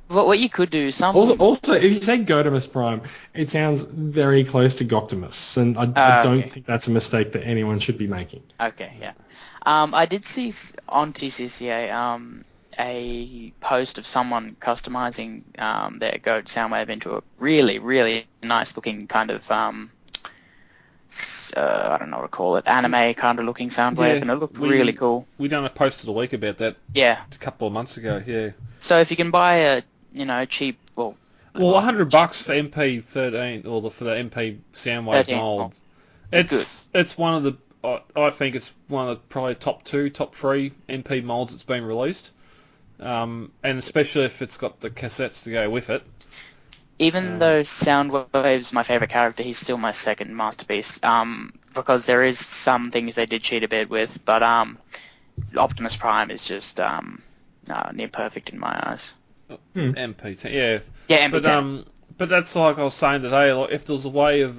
What you could do, Also, if you say Goatimus Prime, it sounds very close to Goctimus, and I don't think that's a mistake that anyone should be making. Okay, yeah. I did see on TCCA a post of someone customizing their Goat Soundwave into a really, really nice looking kind of I don't know what to call it, anime kind of looking Soundwave, and it looked really cool. We done a post of the week about that. Yeah. A couple of months ago. Yeah. So if you can buy a cheap $100 for MP13 or for the MP Soundwave mold, it's one of the I think it's one of the probably top 2, top 3 MP molds that's been released, and especially if it's got the cassettes to go with it. Even though Soundwave's my favourite character, he's still my second masterpiece, because there is some things they did cheat a bit with, but Optimus Prime is just near perfect in my eyes. MP10, yeah. Yeah, MP10. But that's like I was saying today, like if there was a way of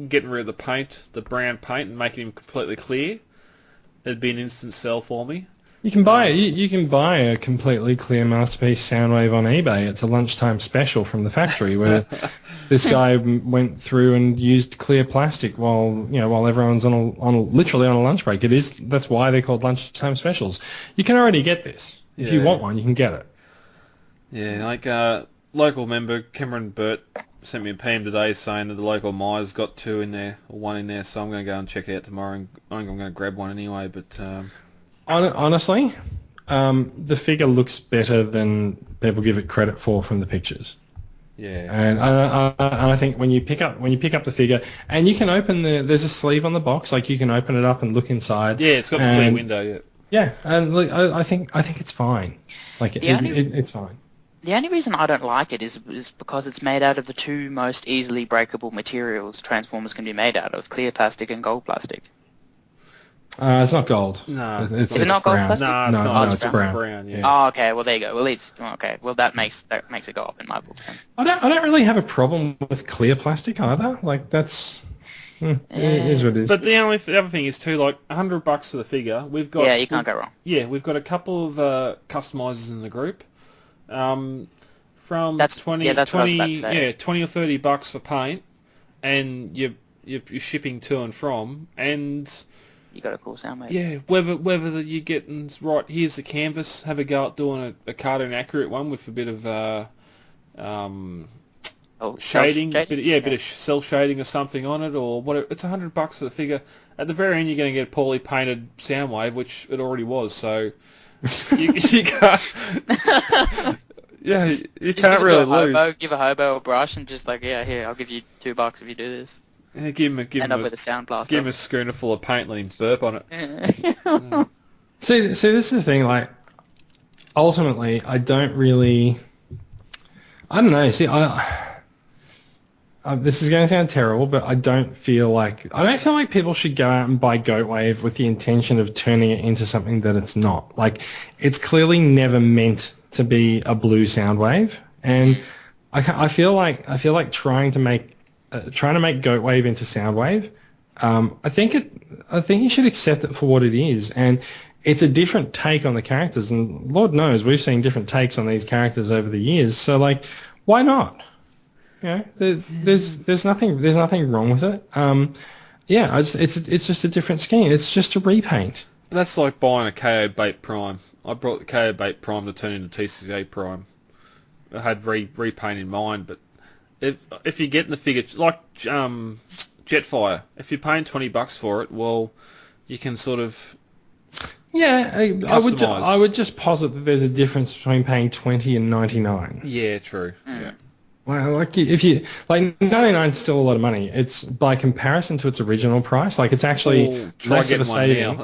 getting rid of the paint, the brown paint, and making him completely clear, it'd be an instant sell for me. You can buy you can buy a completely clear Masterpiece Soundwave on eBay. It's a lunchtime special from the factory where this guy went through and used clear plastic while everyone's literally on a lunch break. That's why they're called lunchtime specials. You can already get this. If you want one, you can get it. Yeah, like local member Cameron Burt sent me a PM today saying that the local Myers got 2 in there, or 1 in there, so I'm going to go and check it out tomorrow, and I think I'm going to grab one anyway, but... Honestly, the figure looks better than people give it credit for from the pictures. Yeah. And I think when you pick up the figure, and you can open there's a sleeve on the box, like you can open it up and look inside. Yeah, it's got the clear window. Yeah. Yeah, and look, I think it's fine. Like it's fine. The only reason I don't like it is because it's made out of the 2 most easily breakable materials Transformers can be made out of: clear plastic and gold plastic. It's not gold. No. Is it not gold brown. plastic? No, it's not. It's brown. Yeah. Oh, okay. Well, there you go. Well, that makes it go up in my book then. I don't really have a problem with clear plastic either. Like that's it is what it is. But the other thing is too, like $100 for the figure. We've got you can't go wrong. Yeah, we've got a couple of customizers in the group. From that's 20 what I was about to say. $20 or $30 for paint, and you're shipping to and from, and You got a cool sound, mate. yeah, whether you're getting right, here's the canvas, have a go at doing a cartoon accurate one with a bit of shading, bit of cell shading or something on it, or whatever. It's $100 for the figure. At the very end, you're going to get a poorly painted Soundwave, which it already was. So you can't. Yeah, you can't really lose. Give a hobo a brush and just like, yeah, here, I'll give you $2 if you do this. Yeah, give him up with a sound blaster. Give him a schooner full of paint, let him burp on it. See, this is the thing. Like, ultimately, I don't really. I don't know. See, this is going to sound terrible, but I don't feel like people should go out and buy Goatwave with the intention of turning it into something that it's not. Like, it's clearly never meant to be a blue Soundwave, and I feel like trying to make Goatwave into Soundwave. I think you should accept it for what it is, and it's a different take on the characters. And Lord knows we've seen different takes on these characters over the years. So like, why not? You know, there's nothing wrong with it. It's just a different scheme. It's just a repaint. But that's like buying a KO Bait Prime. I brought the KO Bait Prime to turn into TCD Prime. I had repaint in mind, but if you're getting the figure like Jetfire, if you're paying $20 for it, well, you can sort of I would just posit that there's a difference between paying 20 and 99. Yeah, true. Yeah. Well, like if you like 99 is still a lot of money. It's by comparison to its original price. Like it's actually less of a saving.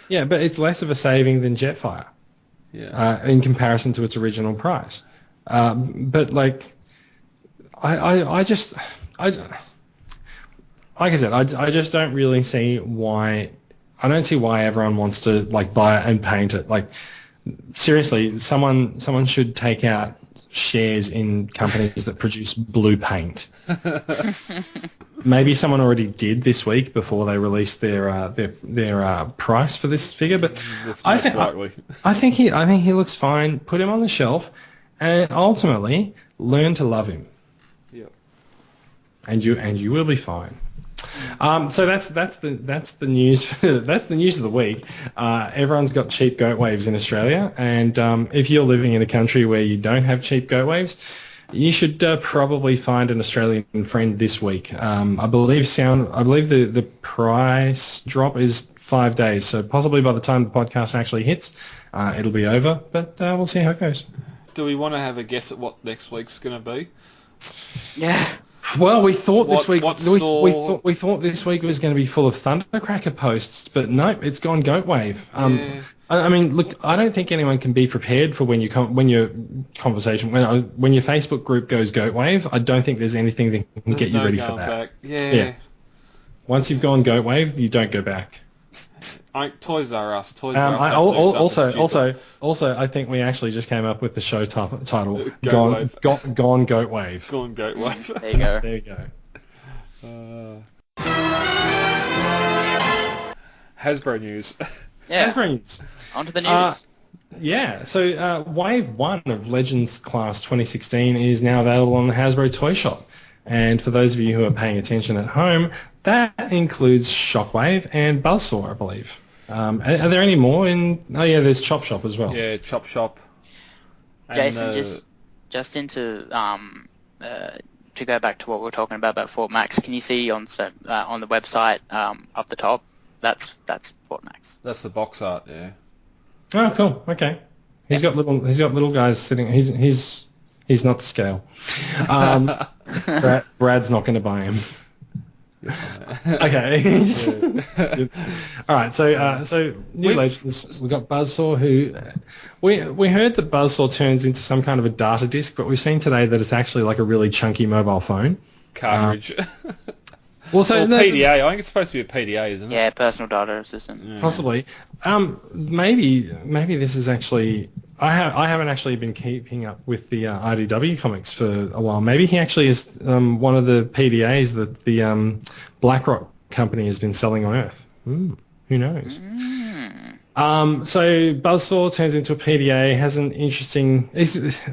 Yeah, but it's less of a saving than Jetfire. Yeah. In comparison to its original price. But like, I just don't really see why I don't see why everyone wants to like buy it and paint it. Like seriously, someone should take out shares in companies that produce blue paint. Maybe someone already did this week before they released their price for this figure, but That's I most think likely. I think he looks fine. Put him on the shelf, and ultimately learn to love him, Yep. and you will be fine. So that's the news. That's the news of the week. Everyone's got cheap goat waves in Australia, and if you're living in a country where you don't have cheap goat waves, you should probably find an Australian friend this week. I believe the price drop is 5 days, so possibly by the time the podcast actually hits, it'll be over. But we'll see how it goes. Do we want to have a guess at what next week's going to be? Yeah. Well, we thought this week we thought this week was going to be full of Thundercracker posts, but nope, it's gone Goat Wave. Yeah. I mean, look, I don't think anyone can be prepared for when your conversation when your Facebook group goes Goat Wave. I don't think there's anything that can get you ready for that. Back. Yeah. Once you've gone Goat Wave, you don't go back. Toys R Us. Toys R Us. Also, I think we actually just came up with the show title. Goat Wave. Gone Goat Wave. Gone Goat Wave. There you go. There you go. Hasbro news. Yeah. Hasbro news. On to the news. Yeah, so Wave 1 of Legends Class 2016 is now available on the Hasbro Toy Shop. And for those of you who are paying attention at home, that includes Shockwave and Buzzsaw, I believe. Are there any more in... Oh, yeah, there's Chop Shop as well. Yeah, Chop Shop. And, Jason, just into to go back to what we were talking about Fort Max. Can you see on the website up the top? That's Fort Max. That's the box art, yeah. Oh, cool. Okay. He's got little guys sitting... He's not to scale. Brad's not going to buy him. Okay. All right. So new legends. We've got Buzzsaw. Who we heard that Buzzsaw turns into some kind of a data disk, but we've seen today that it's actually like a really chunky mobile phone Cartridge. PDA. I think it's supposed to be a PDA, isn't it? Yeah, personal data assistant. Yeah. Possibly. Maybe this is actually. I haven't actually been keeping up with the IDW comics for a while. Maybe he actually is one of the PDAs that the BlackRock company has been selling on Earth. Who knows? So Buzzsaw turns into a PDA, has an interesting...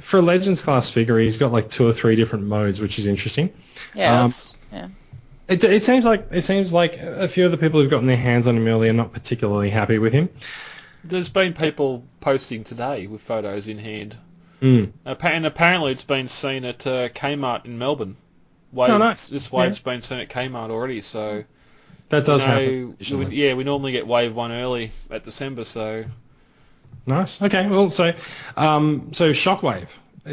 For a Legends class figure, he's got like 2 or 3 different modes, which is interesting. Yeah, It seems like a few of the people who've gotten their hands on him earlier are not particularly happy with him. There's been people posting today with photos in hand. Mm. And apparently it's been seen at Kmart in Melbourne. Nice. This wave's been seen at Kmart already, so... That does happen. We normally get Wave 1 early at December, so... Nice. Okay, well, so Shockwave,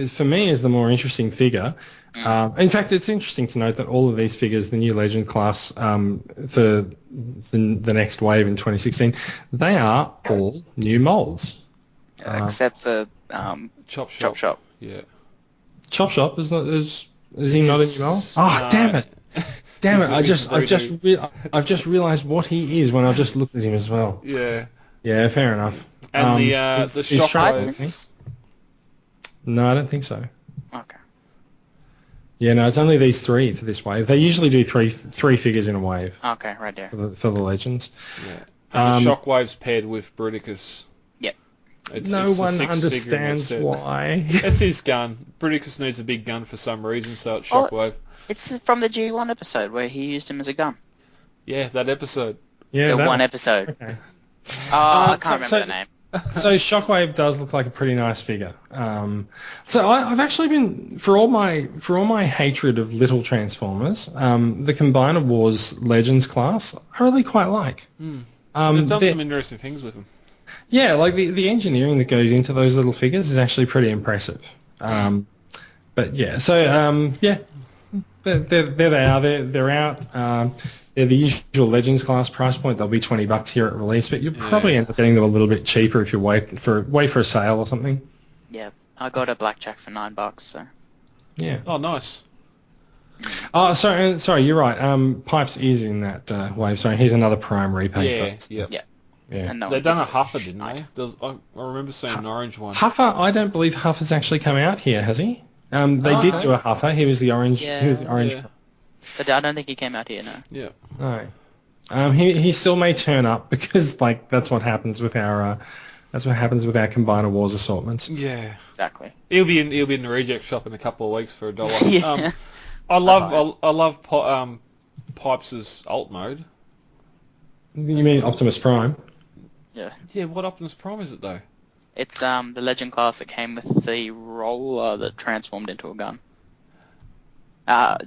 for me, is the more interesting figure. In fact, it's interesting to note that all of these figures, the new Legend class for the next wave in 2016, they are all new molds. Except for Chop Shop. Yeah. Chop Shop is he not a new mold? Oh, damn it! Damn it! I've just realised what he is when I just looked at him as well. Yeah. Yeah, fair enough. And the Shockwave. No, I don't think so. Okay. Yeah, no, it's only these 3 for this wave. They usually do three figures in a wave. Okay, right there. For the Legends. Yeah. And the Shockwave's paired with Bruticus. Yep. No one understands why. It's his gun. Bruticus needs a big gun for some reason, so it's Shockwave. It's from the G1 episode where he used him as a gun. Yeah, that episode. Yeah, one episode. Okay. I can't remember the name. So Shockwave does look like a pretty nice figure. So I've actually been for all my hatred of little Transformers, the Combiner Wars Legends class I really quite like. They've done some interesting things with them. Yeah, like the engineering that goes into those little figures is actually pretty impressive. But yeah, so there they are. They're out. They're the usual Legends class price point. They'll be $20 here at release, but you'll probably end up getting them a little bit cheaper if you wait for a sale or something. Yeah, I got a blackjack for $9, so. Yeah. Oh, nice. Oh, sorry, you're right. Pipes is in that wave. Sorry, he's another prime repaint. Yeah, but- yeah. Yeah. yeah. And no They one done a gets Huffer, didn't Right. they? I remember seeing an orange one. Huffer, I don't believe Huffer's actually come out here, has he? They Oh, did okay. do a Huffer. He was the orange. He was the Yeah. orange. Yeah, But I don't think he came out here, no. yeah. No. He still may turn up because like that's what happens with our Combiner Wars assortments. Yeah. Exactly. He'll be in the reject shop in a couple of weeks for $1. Yeah. I love Pipes' alt mode. You mean Optimus Prime? Yeah. Yeah, what Optimus Prime is it though? It's the Legend class that came with the roller that transformed into a gun.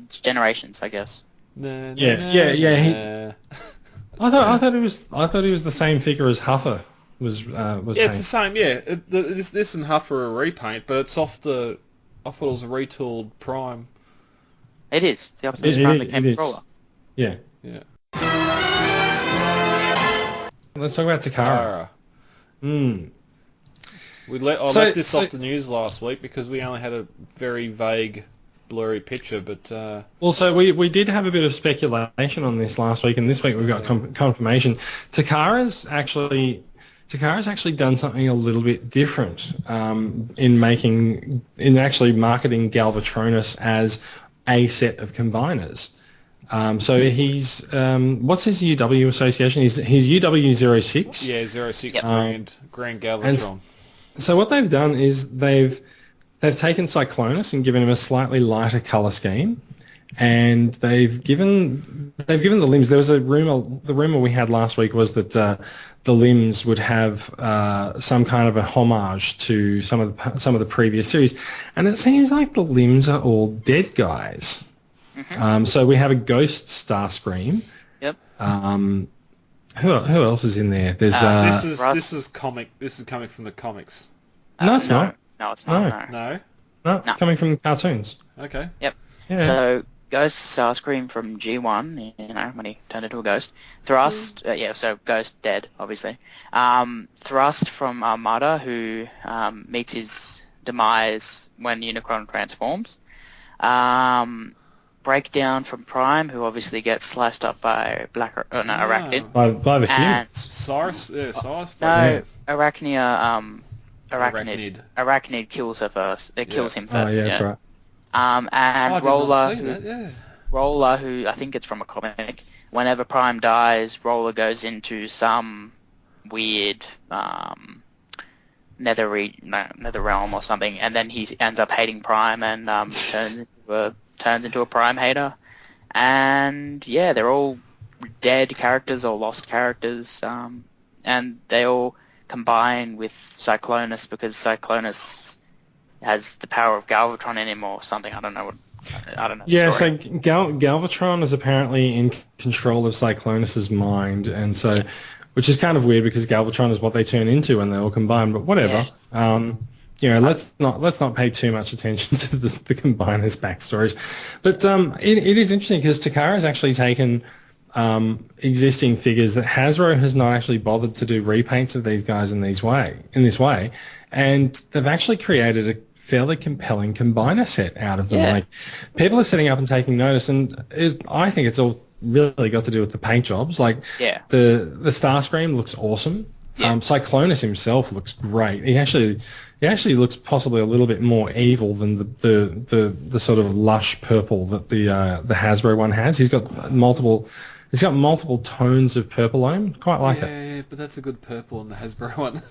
Generations, I guess. Nah, Yeah, nah, yeah. nah. I thought he was the same figure as Huffer was. Yeah, it's the same. Yeah, this and Huffer are a repaint, but it's off the. I thought it was a retooled Prime. It is. The Optimus Prime that came with roller. Yeah. Yeah. Let's talk about Takara. I left this off the news last week because we only had a very vague, blurry picture, but... Also, we did have a bit of speculation on this last week, and this week we've got confirmation. Takara's actually done something a little bit different in actually marketing Galvatronus as a set of combiners. So he's what's his UW association? He's UW06. Yeah, 06 Yep. Grand Galvatron. So what they've done is they've taken Cyclonus and given him a slightly lighter color scheme, and they've given the limbs. There was a rumor. The rumor we had last week was that the limbs would have some kind of a homage to some of the previous series, and it seems like the limbs are all dead guys. Mm-hmm. So we have a ghost Starscream. Yep. Who else is in there? There's This is coming from the comics. no, it's not. No, it's not. No. No, it's coming from the cartoons. Okay. Yep. Yeah. So Ghost Starscream from G1, when he turned into a ghost. Thrust, so Ghost dead, obviously. Thrust from Armada, who meets his demise when Unicron transforms. Breakdown from Prime, who obviously gets sliced up by Arachnid. By the And humans. Cyrus. no, Arachnid kills her first. It kills him first. Oh yeah, that's right. And I did Roller, not see who, that, yeah. Roller, who I think it's from a comic. Whenever Prime dies, Roller goes into some weird nether realm or something, and then he ends up hating Prime and turns into a Prime hater. And yeah, they're all dead characters or lost characters, and they all combine with Cyclonus because Cyclonus has the power of Galvatron in him or something. I don't know. Yeah, story. so Galvatron is apparently in control of Cyclonus's mind, and so, which is kind of weird because Galvatron is what they turn into when they all combine. But whatever. Yeah. Let's not pay too much attention to the combiners' backstories. But it is interesting because Takara has actually taken existing figures that Hasbro has not actually bothered to do repaints of these guys in this way, and they've actually created a fairly compelling combiner set out of them. Yeah. Like, people are sitting up and taking notice, and I think it's all really got to do with the paint jobs. Like, the Starscream looks awesome. Yeah. Cyclonus himself looks great. He actually looks possibly a little bit more evil than the sort of lush purple that the Hasbro one has. He's got multiple tones of purple on him. Quite like it. Yeah, but that's a good purple in the Hasbro one.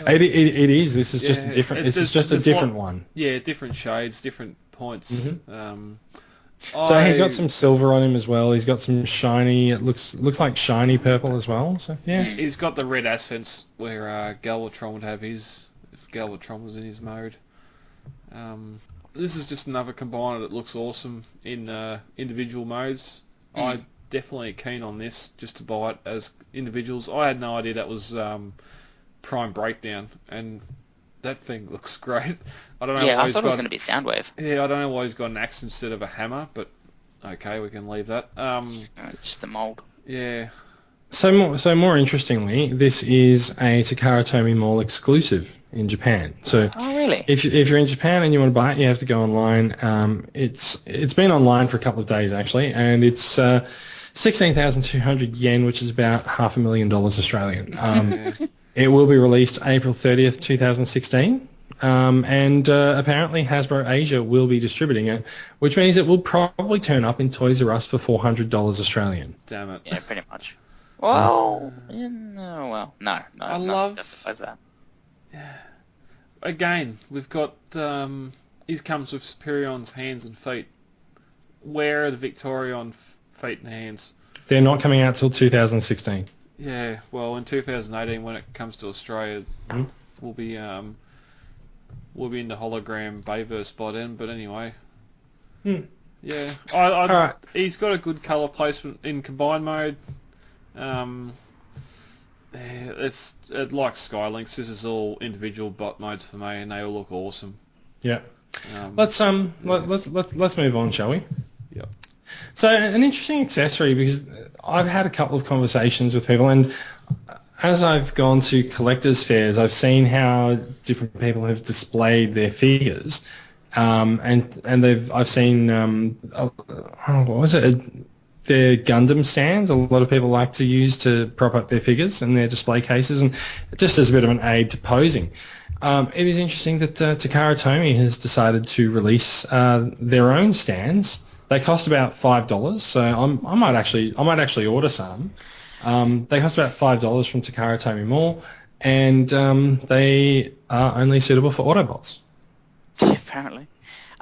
It is. This is just a different. This is just a different one. Yeah, different shades, different points. Mm-hmm. So he's got some silver on him as well. He's got some shiny. It looks like shiny purple as well. So yeah. He's got the red accents where Galvatron would have his. If Galvatron was in his mode. This is just another combiner that looks awesome in individual modes. I definitely keen on this just to buy it as individuals. I had no idea that was Prime Breakdown, and that thing looks great. I don't know. Yeah, why I thought it was going to be Soundwave. Yeah, I don't know why he's got an axe instead of a hammer, but okay, we can leave that. It's just a mold. Yeah, So more interestingly, this is a Takara Tomy Mall exclusive in Japan. So Oh, really? if you're in Japan and you want to buy it, you have to go online. It's been online for a couple of days actually, and it's 16,200 yen, which is about $500,000 Australian. Yeah. It will be released April 30th, 2016. And apparently Hasbro Asia will be distributing it, which means it will probably turn up in Toys R Us for $400 Australian. Damn it. Yeah, pretty much. Well, no, I nothing love- justifies that. Again, we've got, he comes with Superion's hands and feet. Where are the Victorion feet and hands? They're not coming out till 2016. Yeah, well, in 2018, when it comes to Australia, Mhm. we'll be in the hologram Bayverse by then. But anyway, yeah, Alright. he's got a good colour placement in combined mode. It's like Skylinks. This is all individual bot modes for me, and they all look awesome. Yeah. Let's move on, shall we? Yep. So an interesting accessory, because I've had a couple of conversations with people, and as I've gone to collectors' fairs, I've seen how different people have displayed their figures, and I've seen what was it? Their Gundam stands. A lot of people like to use to prop up their figures in their display cases, and just as a bit of an aid to posing. It is interesting that Takara Tomy has decided to release their own stands. They cost about $5, so I might actually order some. They cost about $5 from Takara Tomy Mall, and they are only suitable for Autobots. Apparently.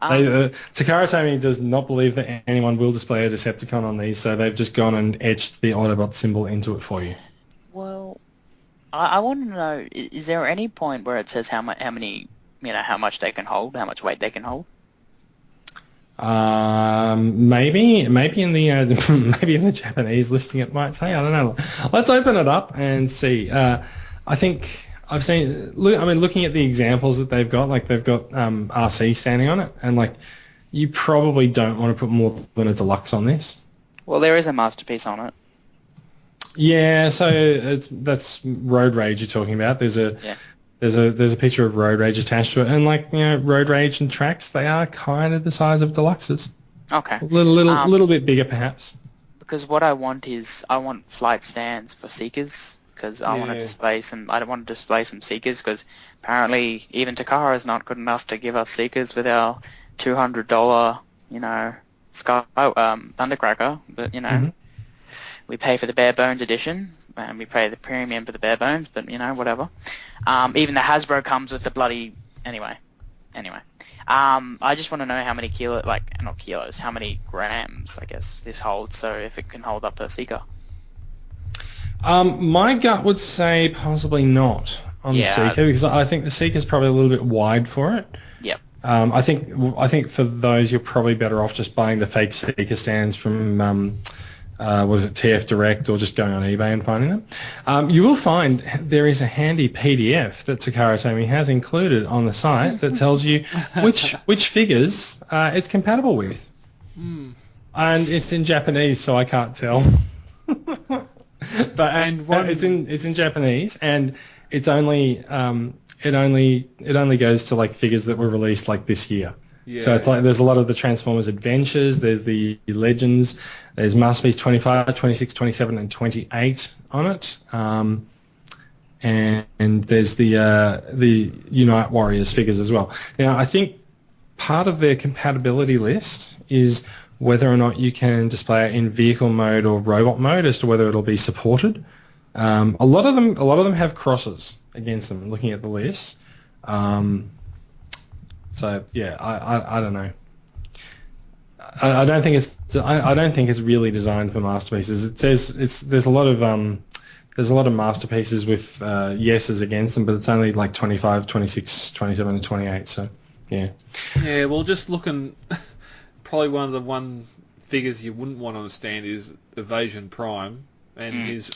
Takara Tomy does not believe that anyone will display a Decepticon on these, so they've just gone and etched the Autobot symbol into it for you. Well, I want to know: is there any point where it says how much they can hold, how much weight they can hold? Maybe in the maybe in the Japanese listing it might say. I don't know. Let's open it up and see. I think I've seen. Looking at the examples that they've got, like they've got RC standing on it, and like you probably don't want to put more than a deluxe on this. Well, there is a masterpiece on it. Yeah, so that's Road Rage you're talking about. There's a picture of Road Rage attached to it, and Road Rage and Tracks, they are kind of the size of deluxes. Okay. A little bit bigger perhaps. Because what I want flight stands for Seekers, because I want to display some. I want to display some Seekers, because apparently even Takara is not good enough to give us Seekers with our $200, Sky Thundercracker. But Mm-hmm. we pay for the bare bones edition, and we pay the premium for the bare bones. But whatever. Even the Hasbro comes with the bloody anyway. I just want to know how many not kilos, how many grams, I guess, this holds, so if it can hold up a Seeker. My gut would say possibly not on the Seeker, because I think the Seeker's probably a little bit wide for it. Yep. I think for those you're probably better off just buying the fake Seeker stands from TF Direct, or just going on eBay and finding them. You will find there is a handy PDF that Takara Tomy has included on the site that tells you which figures it's compatible with. And it's in Japanese, so I can't tell. It's in Japanese, and it's only it only goes to like figures that were released like this year. Yeah. So it's like there's a lot of the Transformers Adventures, there's the Legends, there's Masterpiece 25, 26, 27 and 28 on it. And there's the Unite Warriors figures as well. Now, I think part of their compatibility list is whether or not you can display it in vehicle mode or robot mode, as to whether it'll be supported. A lot of them have crosses against them, looking at the list. So yeah, I don't know. I don't think it's really designed for masterpieces. It says there's a lot of masterpieces with yeses against them, but it's only like 25, 26, 27 and 28. So yeah. Yeah, well, just looking, probably one of the figures you wouldn't want on a stand is Evasion Prime, and his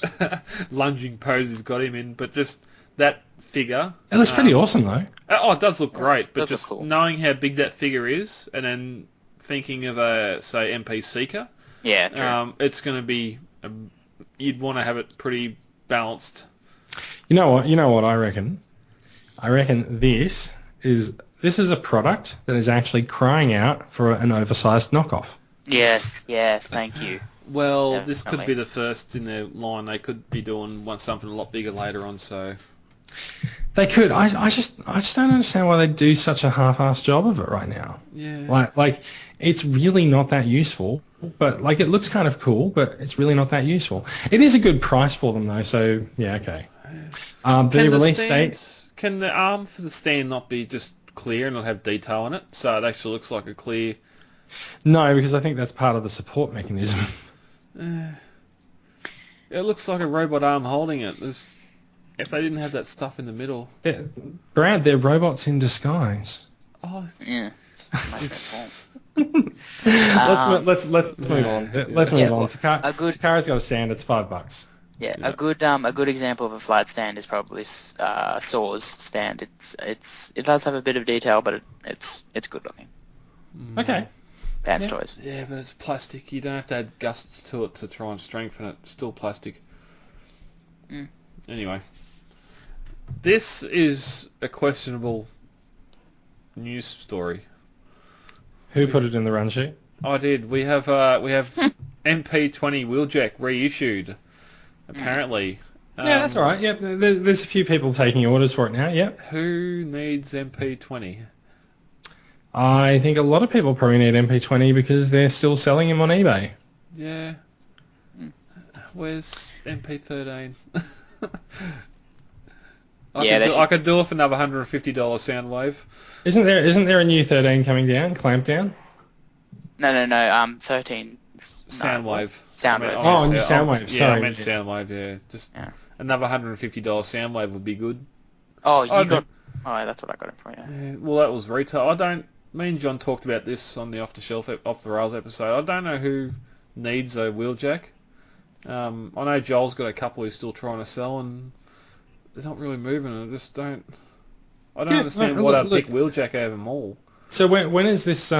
lunging pose has got him in, but just that figure. It looks pretty awesome though. Oh, it does look great, but just cool. knowing how big that figure is, and then thinking of a, say, MP Seeker, Yeah, true. it's going to be you'd want to have it pretty balanced. You know what? You know what I reckon? I reckon this is a product that is actually crying out for an oversized knockoff. Yes, thank you. Well, Definitely. this could be the first in their line. They could be doing something a lot bigger later on. So They could. I just don't understand why they do such a half-assed job of it right now. yeah, Like it's really not that useful. But like it looks kind of cool, but it's really not that useful. It is a good price for them though. So yeah, okay. The release date. Can the arm for the stand not be just clear and not have detail in it, so it actually looks like a clear? No, because I think that's part of the support mechanism. It looks like a robot arm holding it. If they didn't have that stuff in the middle. Yeah, Brad, they're robots in disguise. Oh, Yeah. Let's Let's move on. Let's move on. Takara's got a stand. It's $5. Yeah, a good example of a flat stand is probably Saw's stand. It does have a bit of detail, but it's good looking. Okay. Pants toys. yeah, but it's plastic. You don't have to add gusts to it to try and strengthen it. It's still plastic. Anyway, this is a questionable news story. Who put it in the run sheet? I did. We have MP20 Wheeljack reissued. Apparently. Yeah, that's all right. Yep, there's a few people taking orders for it now. Yep. Who needs MP20? I think a lot of people probably need MP20 because they're still selling them on eBay. Yeah. Where's MP13? I could do it for another $150 Soundwave. Isn't there a new 13 coming down? Clamp down? No. 13. Soundwave. Soundwave. Oh, new Soundwave. Yeah, Sorry. I meant Soundwave. Yeah, just another $150 Soundwave would be good. Oh, Oh, that's what I got it for. Yeah. Yeah, well, that was retail. Me and John talked about this on the off the rails episode. I don't know who needs a Wheeljack. I know Joel's got a couple he's still trying to sell, and they're not really moving. I just don't. I don't understand why they'd pick Wheeljack over them all. So when is this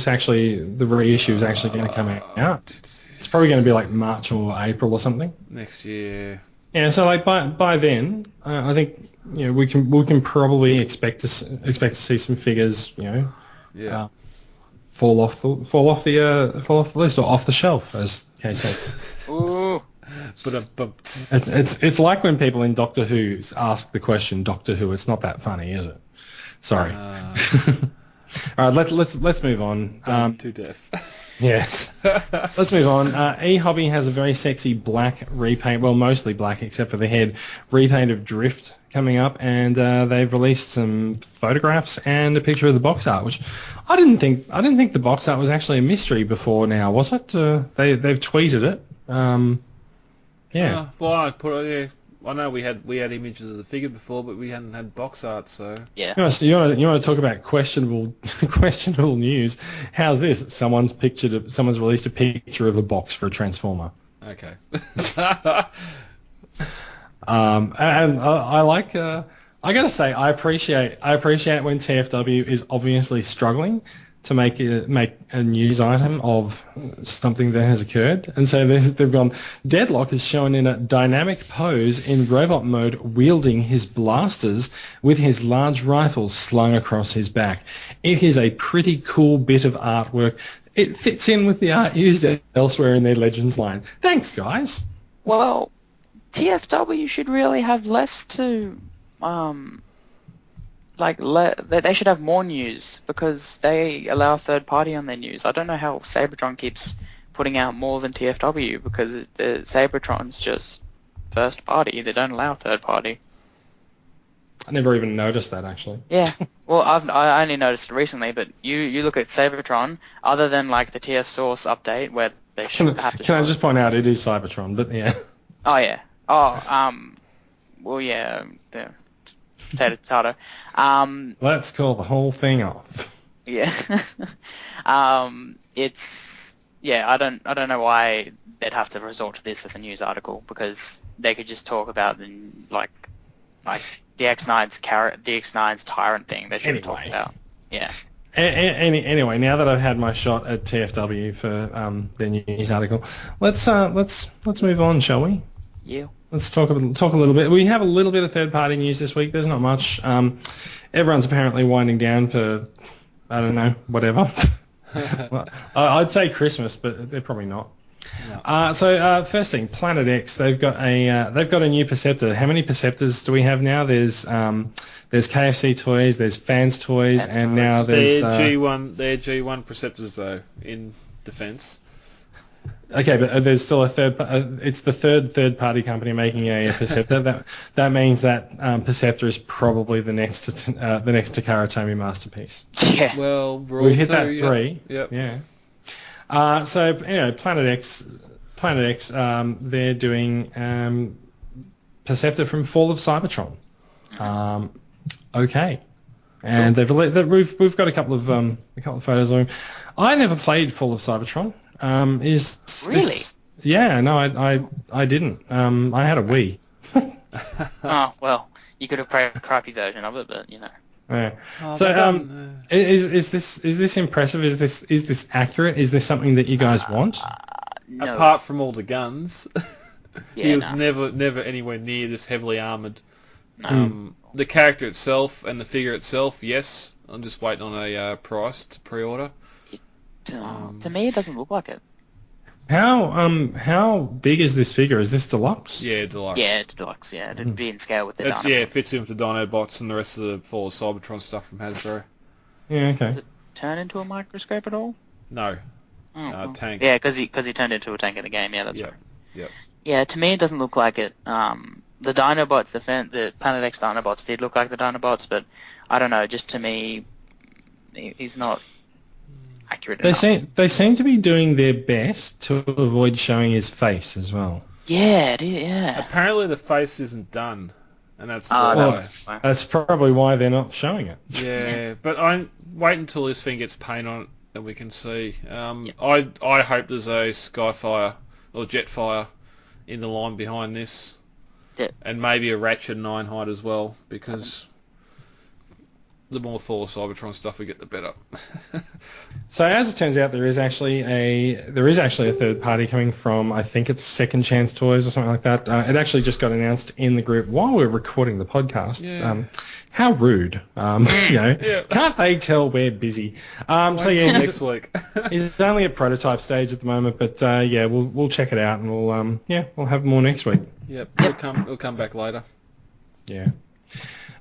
actually, the reissue is actually going to come out? It's probably going to be like March or April or something. Next year. Yeah, so like by then, I think we can probably expect to see some figures, fall off the list or off the shelf, as the case may be. Ooh. It's like when people in Doctor Who ask the question Doctor Who. It's not that funny, is it? Sorry. All right, let's move on. To death. Yes. Let's move on. eHobby has a very sexy black repaint, well, mostly black except for the head, repaint of Drift coming up, and they've released some photographs and a picture of the box art, which I didn't think the box art was actually a mystery before now, was it? They've tweeted it. Yeah. Well, I know we had images of the figure before, but we hadn't had box art, so Yeah. You want to talk about questionable news? How's this? Someone's released a picture of a box for a Transformer. okay. And I like. I gotta say, I appreciate when TFW is obviously struggling to make a news item of something that has occurred. And so they've gone, Deadlock is shown in a dynamic pose in robot mode wielding his blasters with his large rifles slung across his back. It is a pretty cool bit of artwork. It fits in with the art used elsewhere in their Legends line. Thanks, guys. Well, TFW should really have less to... they should have more news because they allow third party on their news. I don't know how Cybertron keeps putting out more than TFW because the Cybertron's just first party. They don't allow third party. I never even noticed that, actually. Yeah. Well, I only noticed it recently, but you look at Cybertron, other than like the TF Source update where they should have to. Can I just point out it is Cybertron, but yeah. Oh yeah. Oh well yeah. Potato. Let's call the whole thing off. Yeah. It's I don't know why they'd have to resort to this as a news article because they could just talk about the like DX9's Tyrant thing they should have talked about. Yeah. Anyway, now that I've had my shot at TFW for their news article, let's move on, shall we? Yeah. Let's talk a little bit. We have a little bit of third-party news this week. There's not much. Everyone's apparently winding down for, I don't know, whatever. Well, I'd say Christmas, but they're probably not. No. So first thing, Planet X. They've got a new Perceptor. How many Perceptors do we have now? There's KFC toys, there's Fans toys, and now there's they're G1 Perceptors though in defence. Okay, but there's still a third. It's the third party company making a Perceptor. that means that Perceptor is probably the next Takara Tomy masterpiece. Yeah. Well, We've hit that 3. Yep. Yeah. So anyway, Planet X, they're doing Perceptor from Fall of Cybertron. Okay, and we've got a couple of photos of him. I never played Fall of Cybertron. Really? Yeah, no, I didn't. I had a Wii. Oh, well, you could have played a crappy version of it, but, you know. Yeah. Oh, So, is this impressive? Is this accurate? Is this something that you guys want? No. apart from all the guns, Yeah, he was no. never anywhere near this heavily armoured. No. The character itself and the figure itself, yes. I'm just waiting on a price to pre-order. To me, it doesn't look like it. How big is this figure? Is this deluxe? Yeah, deluxe. Yeah, it's deluxe, yeah. It'd be in scale with the It's, Dino. yeah, it fits in with the Dinobots and the rest of the Fall of Cybertron stuff from Hasbro. Yeah. Okay. Does it turn into a microscope at all? No. Oh, Tank. Yeah, because he turned into a tank in the game, yeah, that's Yep. right. Yep. Yeah, to me it doesn't look like it. The Dinobots, the Planet X Dinobots did look like the Dinobots, but I don't know, just to me, he's not accurate enough. They seem to be doing their best to avoid showing his face as well. Yeah, it is, yeah. Apparently the face isn't done, and that's Oh, why. no. That's probably why they're not showing it. Yeah, but I wait until this thing gets paint on it and we can see. I hope there's a Skyfire or Jetfire in the line behind this, Yeah. and maybe a Ratchet 9 height as well, because the more Fall of Cybertron stuff we get, the better. So as it turns out, there is actually a third party coming from, I think it's Second Chance Toys or something like that. It actually just got announced in the group while we're recording the podcast. Yeah. How rude. Yeah. Can't they tell we're busy? So yeah, Next week. it's only at prototype stage at the moment, but yeah, we'll check it out and we'll have more next week. Yep. It'll come back later. Yeah.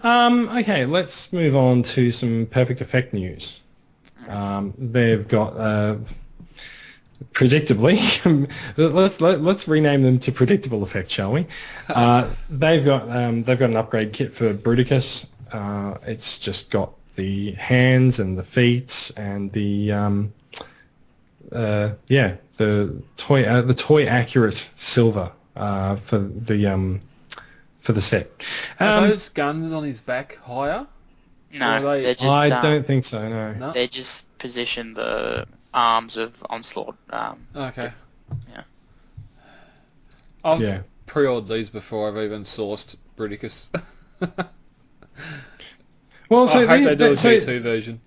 Okay, let's move on to some Perfect Effect news. They've got, predictably, let's rename them to Predictable Effect, shall we? They've got an upgrade kit for Bruticus. It's just got the hands and the feet and the toy accurate silver for the set. Are those guns on his back higher? No, Or are they- they're just, I don't think so. No. No? they just position the arms of Onslaught. Okay. Yeah. I've Yeah. pre-ordered these before I've even sourced Bruticus. Well, so I hope they do a so, G2 version.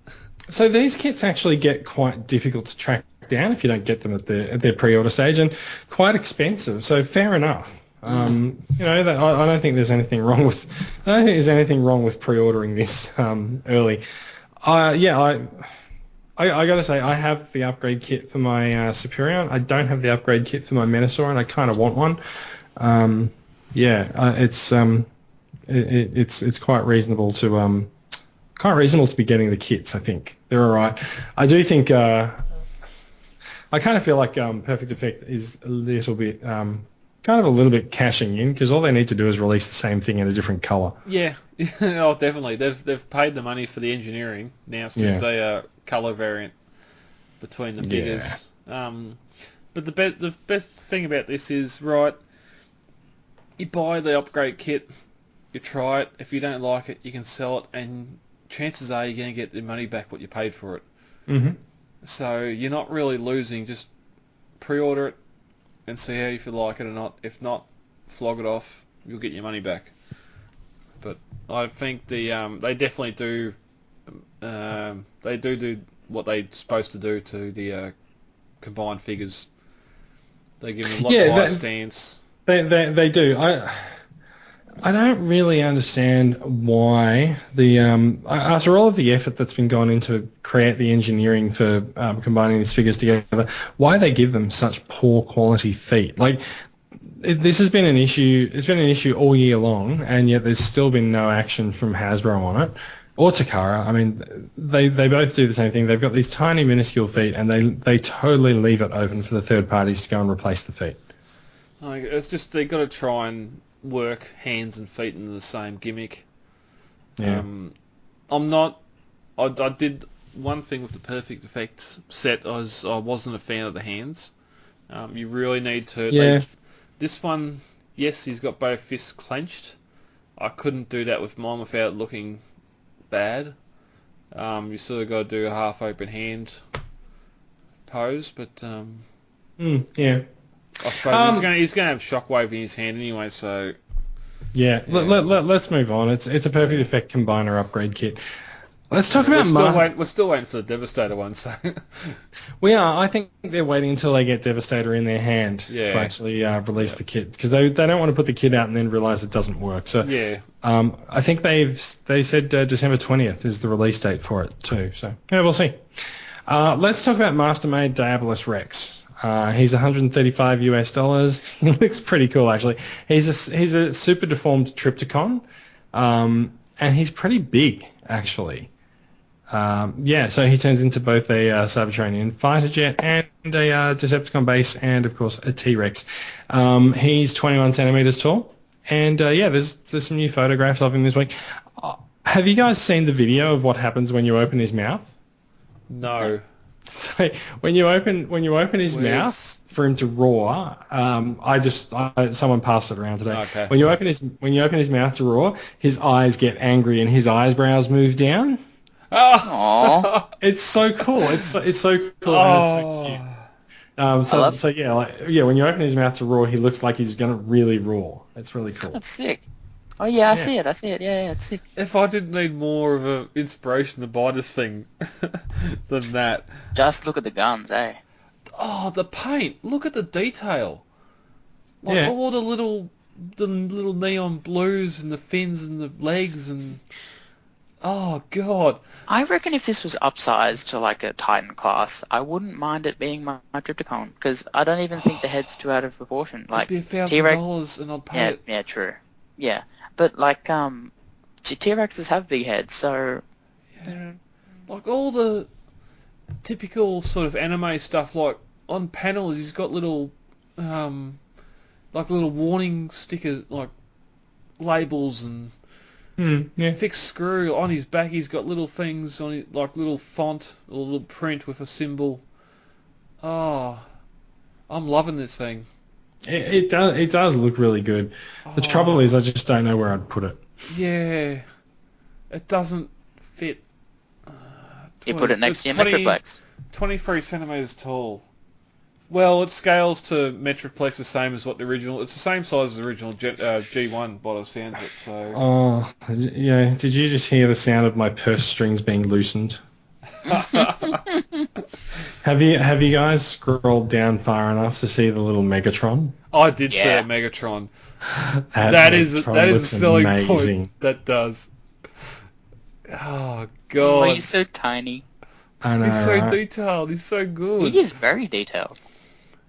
so these kits actually get quite difficult to track down if you don't get them at their pre-order stage, and quite expensive. So fair enough. I don't think there's anything wrong with. I don't think there's anything wrong with pre-ordering this early. I got to say I have the upgrade kit for my Superion. I don't have the upgrade kit for my Menasor, and I kind of want one. It's quite reasonable to be getting the kits. I think they're all right. I do think I kind of feel like Perfect Effect is a little bit kind of a little bit cashing in, because all they need to do is release the same thing in a different colour. Yeah, oh definitely. They've paid the money for the engineering. Now it's just a colour variant between the figures. But the best thing about this is, right, you buy the upgrade kit, you try it. If you don't like it, you can sell it, and chances are you're going to get the money back what you paid for it. Mm-hmm. So you're not really losing. Just pre-order it and see how you feel like it or not. If not, flog it off. You'll get your money back. But I think they definitely do They do what they're supposed to do to the combined figures. They give them a lot Yeah, higher stance. they do. I don't really understand why after all of the effort that's been gone into create the engineering for combining these figures together, why they give them such poor quality feet. Like this has been an issue. It's been an issue all year long, and yet there's still been no action from Hasbro on it or Takara. I mean, they both do the same thing. They've got these tiny minuscule feet, and they totally leave it open for the third parties to go and replace the feet. Like, it's just they got to try and work hands and feet into the same gimmick. Yeah. I'm not. I did one thing with the Perfect Effects set. I wasn't a fan of the hands. You really need to. Yeah. This one, yes, he's got both fists clenched. I couldn't do that with mine without it looking bad. You sort of got to do a half open hand pose, but Yeah. I suppose he's going to have Shockwave in his hand anyway, so... Yeah, let's move on. It's a Perfect Effect Combiner upgrade kit. Let's talk about... We're still waiting for the Devastator one, so... We are. I think they're waiting until they get Devastator in their hand to actually release the kit, because they don't want to put the kit out and then realise it doesn't work. So yeah. I think they said December 20th is the release date for it too. So yeah, we'll see. Let's talk about Mastermade Diabolus Rex. He's $135 US. He looks pretty cool actually. He's a super deformed Trypticon, and he's pretty big actually. So he turns into both a Cybertronian fighter jet and a Decepticon base, and of course a T-Rex. He's 21 centimeters tall, and there's some new photographs of him this week. Have you guys seen the video of what happens when you open his mouth? No. So when you open his mouth for him to roar, someone passed it around today. Okay. When you open his mouth to roar, his eyes get angry and his eyebrows move down. Aww. It's so cool. It's so cool. And it's so cute. When you open his mouth to roar, he looks like he's gonna really roar. It's really cool. That's sick. Oh yeah, I see it. Yeah, it's sick. If I didn't need more of an inspiration to buy this thing than that. Just look at the guns, eh? Oh, the paint! Look at the detail. Like all the little neon blues and the fins and the legs and. Oh god! I reckon if this was upsized to like a Titan class, I wouldn't mind it being my Trypticon, because I don't even think the head's too out of proportion. Like it'd be $1,000 and I'd pay it. Yeah, true. Yeah, but like T-Rexes have big heads, so like all the typical sort of anime stuff. Like on panels, he's got little like little warning stickers, like labels and. Fixed screw on his back. He's got little things on it, like little font, or little print with a symbol. Oh, I'm loving this thing. It does look really good. The trouble is, I just don't know where I'd put it. Yeah, it doesn't fit. You put it next to your Metroplex. 23 centimeters tall. Well, it scales to Metroplex the same as what the original... It's the same size as the original G1 by the sounds of it, so... Oh, yeah. Did you just hear the sound of my purse strings being loosened? Have you guys scrolled down far enough to see the little Megatron? I did see a Megatron. that is a selling point. That does. Oh, God. Oh, he's so tiny. I know, he's so detailed. He's so good. He is very detailed.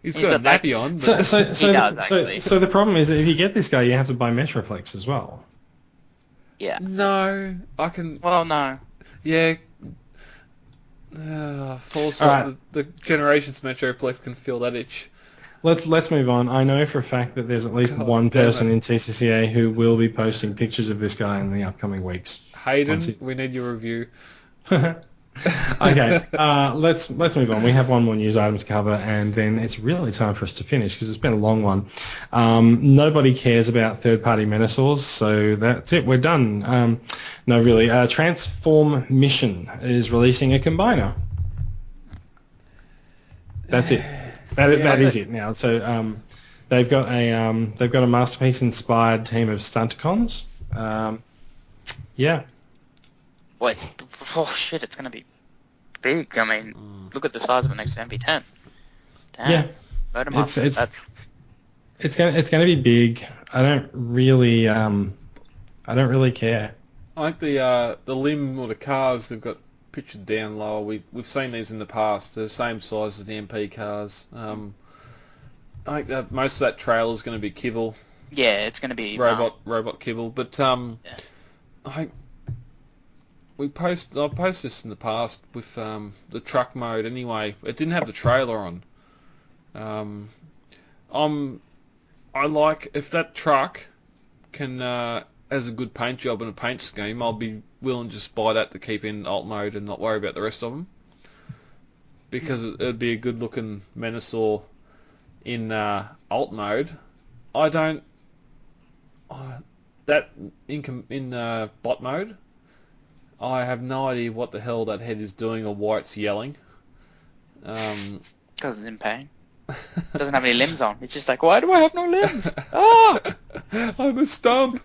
He's got a nappy on. So the problem is that if you get this guy, you have to buy Metroplex as well. Yeah. No, I can... Well, no. Yeah. Foresight, the Generations Metroplex can fill that itch. Let's move on. I know for a fact that there's at least one person in TCCA who will be posting pictures of this guy in the upcoming weeks. Hayden, we need your review. Okay, let's move on. We have one more news item to cover, and then it's really time for us to finish because it's been a long one. Nobody cares about third-party Menasors, so that's it. We're done. No, really. Transform Mission is releasing a combiner. That's it. That is it now. So they've got a Masterpiece-inspired team of Stunticons. Yeah. Well, it's going to be big. I mean, look at the size of the next MP10. Damn. Yeah. Motormaster, It's gonna be big. I don't really care. I think the limb or the cars they've got pictured down lower. We've seen these in the past. They're the same size as the MP cars. I think that most of that trailer is going to be kibble. Yeah, it's going to be robot kibble. But I think I've posted this in the past with the truck mode. Anyway, it didn't have the trailer on. I like if that truck can has a good paint job and a paint scheme. I'll be willing to just buy that to keep in alt mode and not worry about the rest of them, because it'd be a good looking Menasor in alt mode. I don't that in bot mode. I have no idea what the hell that head is doing or why it's yelling. Because it's in pain. It doesn't have any limbs on. It's just like, why do I have no limbs? Ah! I'm a stump.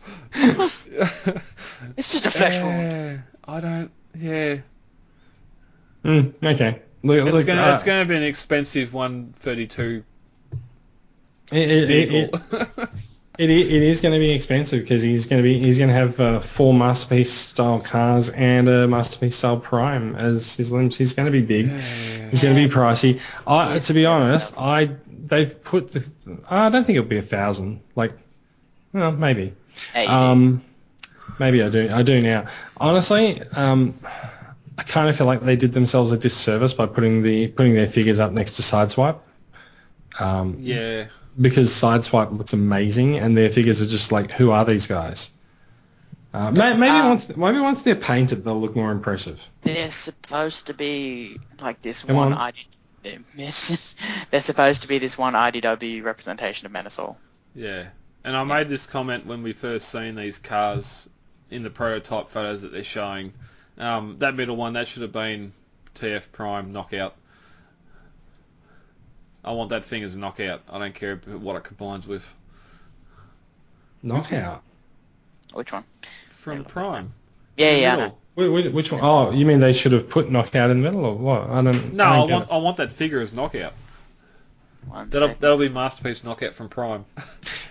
It's just a flesh wound. I don't. Yeah. Okay. It's going to be an expensive 132. It is going to be expensive because he's going to have 4 Masterpiece style cars and a Masterpiece style Prime as his limbs. He's going to be big. He's going to be pricey. To be honest, they've put I don't think it'll be 1,000. Like, well, maybe. Maybe I do now. Honestly, I kind of feel like they did themselves a disservice by putting their figures up next to Sideswipe. Yeah. Because Sideswipe looks amazing, and their figures are just like, who are these guys? Maybe once they're painted, they'll look more impressive. They're supposed to be like this one They're supposed to be this one IDW representation of Menasor. Yeah, and I made this comment when we first seen these cars in the prototype photos that they're showing. That middle one, that should have been TF Prime Knockout. I want that thing as a knockout. I don't care what it combines with. Knockout? Which one? From Prime. Yeah. Which one? Oh, you mean they should have put knockout in the middle, or what? I want that figure as knockout. That'll be Masterpiece Knockout from Prime.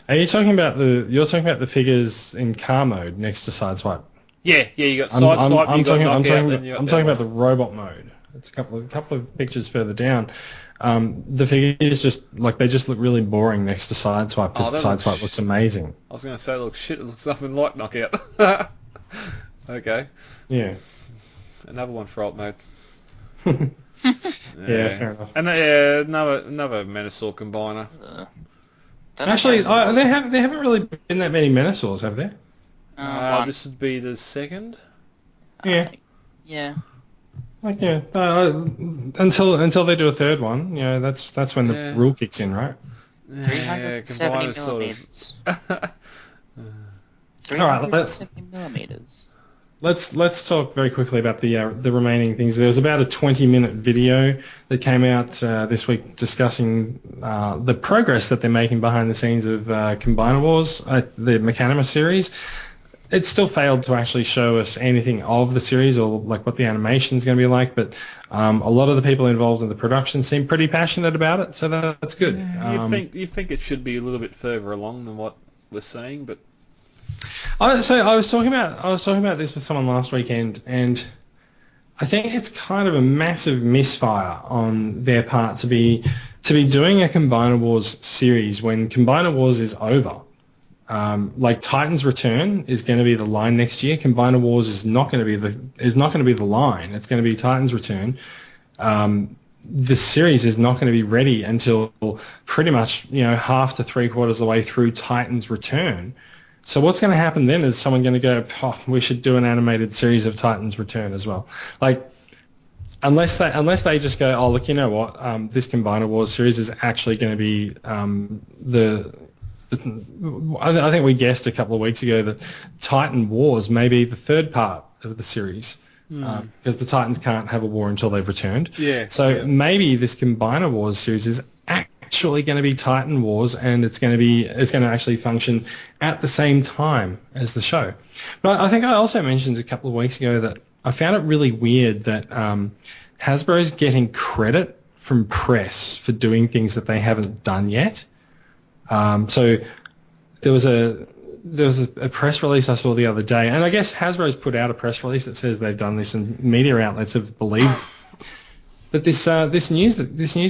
Are you talking about the figures in car mode next to Sideswipe? Yeah. You got Sideswipe. I'm talking about the robot mode. It's a couple of pictures further down. The figures they just look really boring next to Sideswipe because Sideswipe looks amazing. I was going to say, look, shit, it looks nothing like Knockout. Okay. Yeah. Another one for alt mode. Yeah, fair enough. And another Menasor combiner. Actually, there haven't really been that many Menasors, have there? This would be the second. Yeah. Yeah. Like until they do a third one, that's when the rule kicks in, right? Yeah, 370 millimeters. All right, 370 millimeters. Let's talk very quickly about the remaining things. There was about a 20-minute video that came out this week discussing the progress that they're making behind the scenes of Combiner Wars, the Mechanima series. It still failed to actually show us anything of the series or like what the animation is going to be like, but a lot of the people involved in the production seem pretty passionate about it, so that's good. You think it should be a little bit further along than what we're seeing, but so I was talking about this with someone last weekend, and I think it's kind of a massive misfire on their part to be doing a Combiner Wars series when Combiner Wars is over. Like Titan's Return is going to be the line next year. Combiner Wars is not going to be the line. It's going to be Titan's Return. The series is not going to be ready until pretty much half to 3/4 of the way through Titan's Return. So what's going to happen then is someone going to go, we should do an animated series of Titan's Return as well. Like unless they just go, oh look, you know what, this Combiner Wars series is actually going to be I think we guessed a couple of weeks ago that Titan Wars may be the third part of the series because the Titans can't have a war until they've returned. Yeah. So maybe this Combiner Wars series is actually going to be Titan Wars, and it's going to actually function at the same time as the show. But I think I also mentioned a couple of weeks ago that I found it really weird that Hasbro's getting credit from press for doing things that they haven't done yet. So there was a press release I saw the other day, and I guess Hasbro's put out a press release that says they've done this, and media outlets have believed. But this news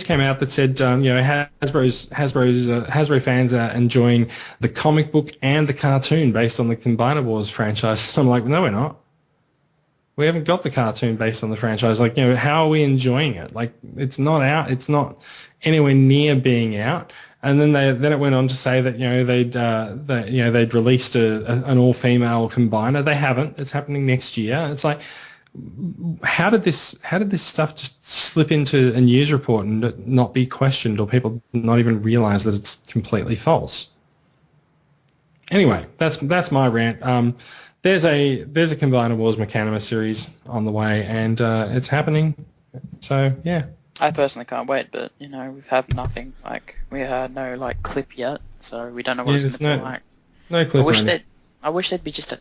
came out that said Hasbro fans are enjoying the comic book and the cartoon based on the Combiner Wars franchise. I'm like, no, we're not. We haven't got the cartoon based on the franchise. Like, how are we enjoying it? Like, it's not out. It's not anywhere near being out. And then it went on to say that they'd released an all-female combiner. They haven't. It's happening next year. It's like, how did this stuff just slip into a news report and not be questioned, or people not even realize that it's completely false? Anyway, that's my rant. There's a Combiner Wars Mechanima series on the way, and it's happening. So yeah. I personally can't wait, but we've had nothing. Like, we had no clip yet, so we don't know what it's going to be like. No clip. I wish there'd be just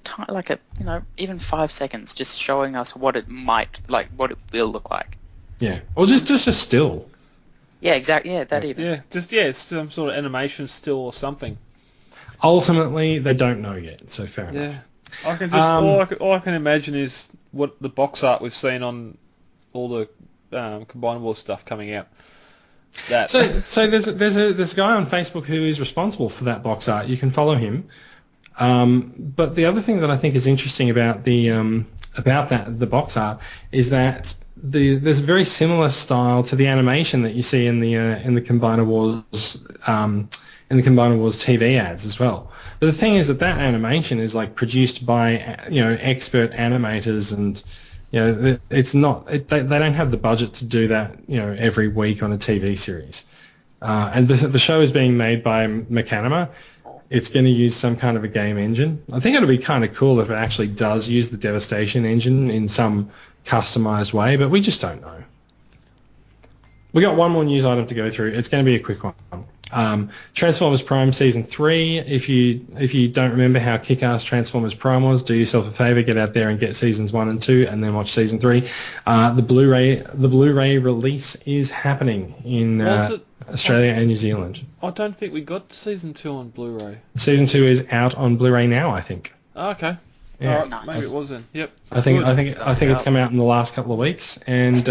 even 5 seconds, just showing us what it what it will look like. Yeah, or just a still. Yeah, exactly. Yeah, that even. Yeah, it's some sort of animation still or something. Ultimately, they don't know yet, so fair enough. Yeah, I can all I can imagine is what the box art we've seen on all the Combiner Wars stuff coming out. So there's a guy on Facebook who is responsible for that box art. You can follow him. But the other thing that I think is interesting about the box art is that there's a very similar style to the animation that you see in the Combiner Wars TV ads as well. But the thing is that animation is produced by expert animators, and it's not they don't have the budget to do that every week on a TV series. And the show is being made by Mechanima. It's going to use some kind of a game engine. I think it'll be kind of cool if it actually does use the Devastation engine in some customized way, but we just don't know. We got one more news item to go through. It's going to be a quick one. Transformers Prime Season 3. If you don't remember how kick-ass Transformers Prime was, do yourself a favour, get out there and get Seasons 1 and 2 and then watch Season 3. The Blu-ray release is happening in Australia and New Zealand. I don't think we got Season 2 on Blu-ray. Season 2 is out on Blu-ray now, I think. Oh, okay. Yeah. All right, Nice. maybe it was then. Yep. I think it's come out in the last couple of weeks, and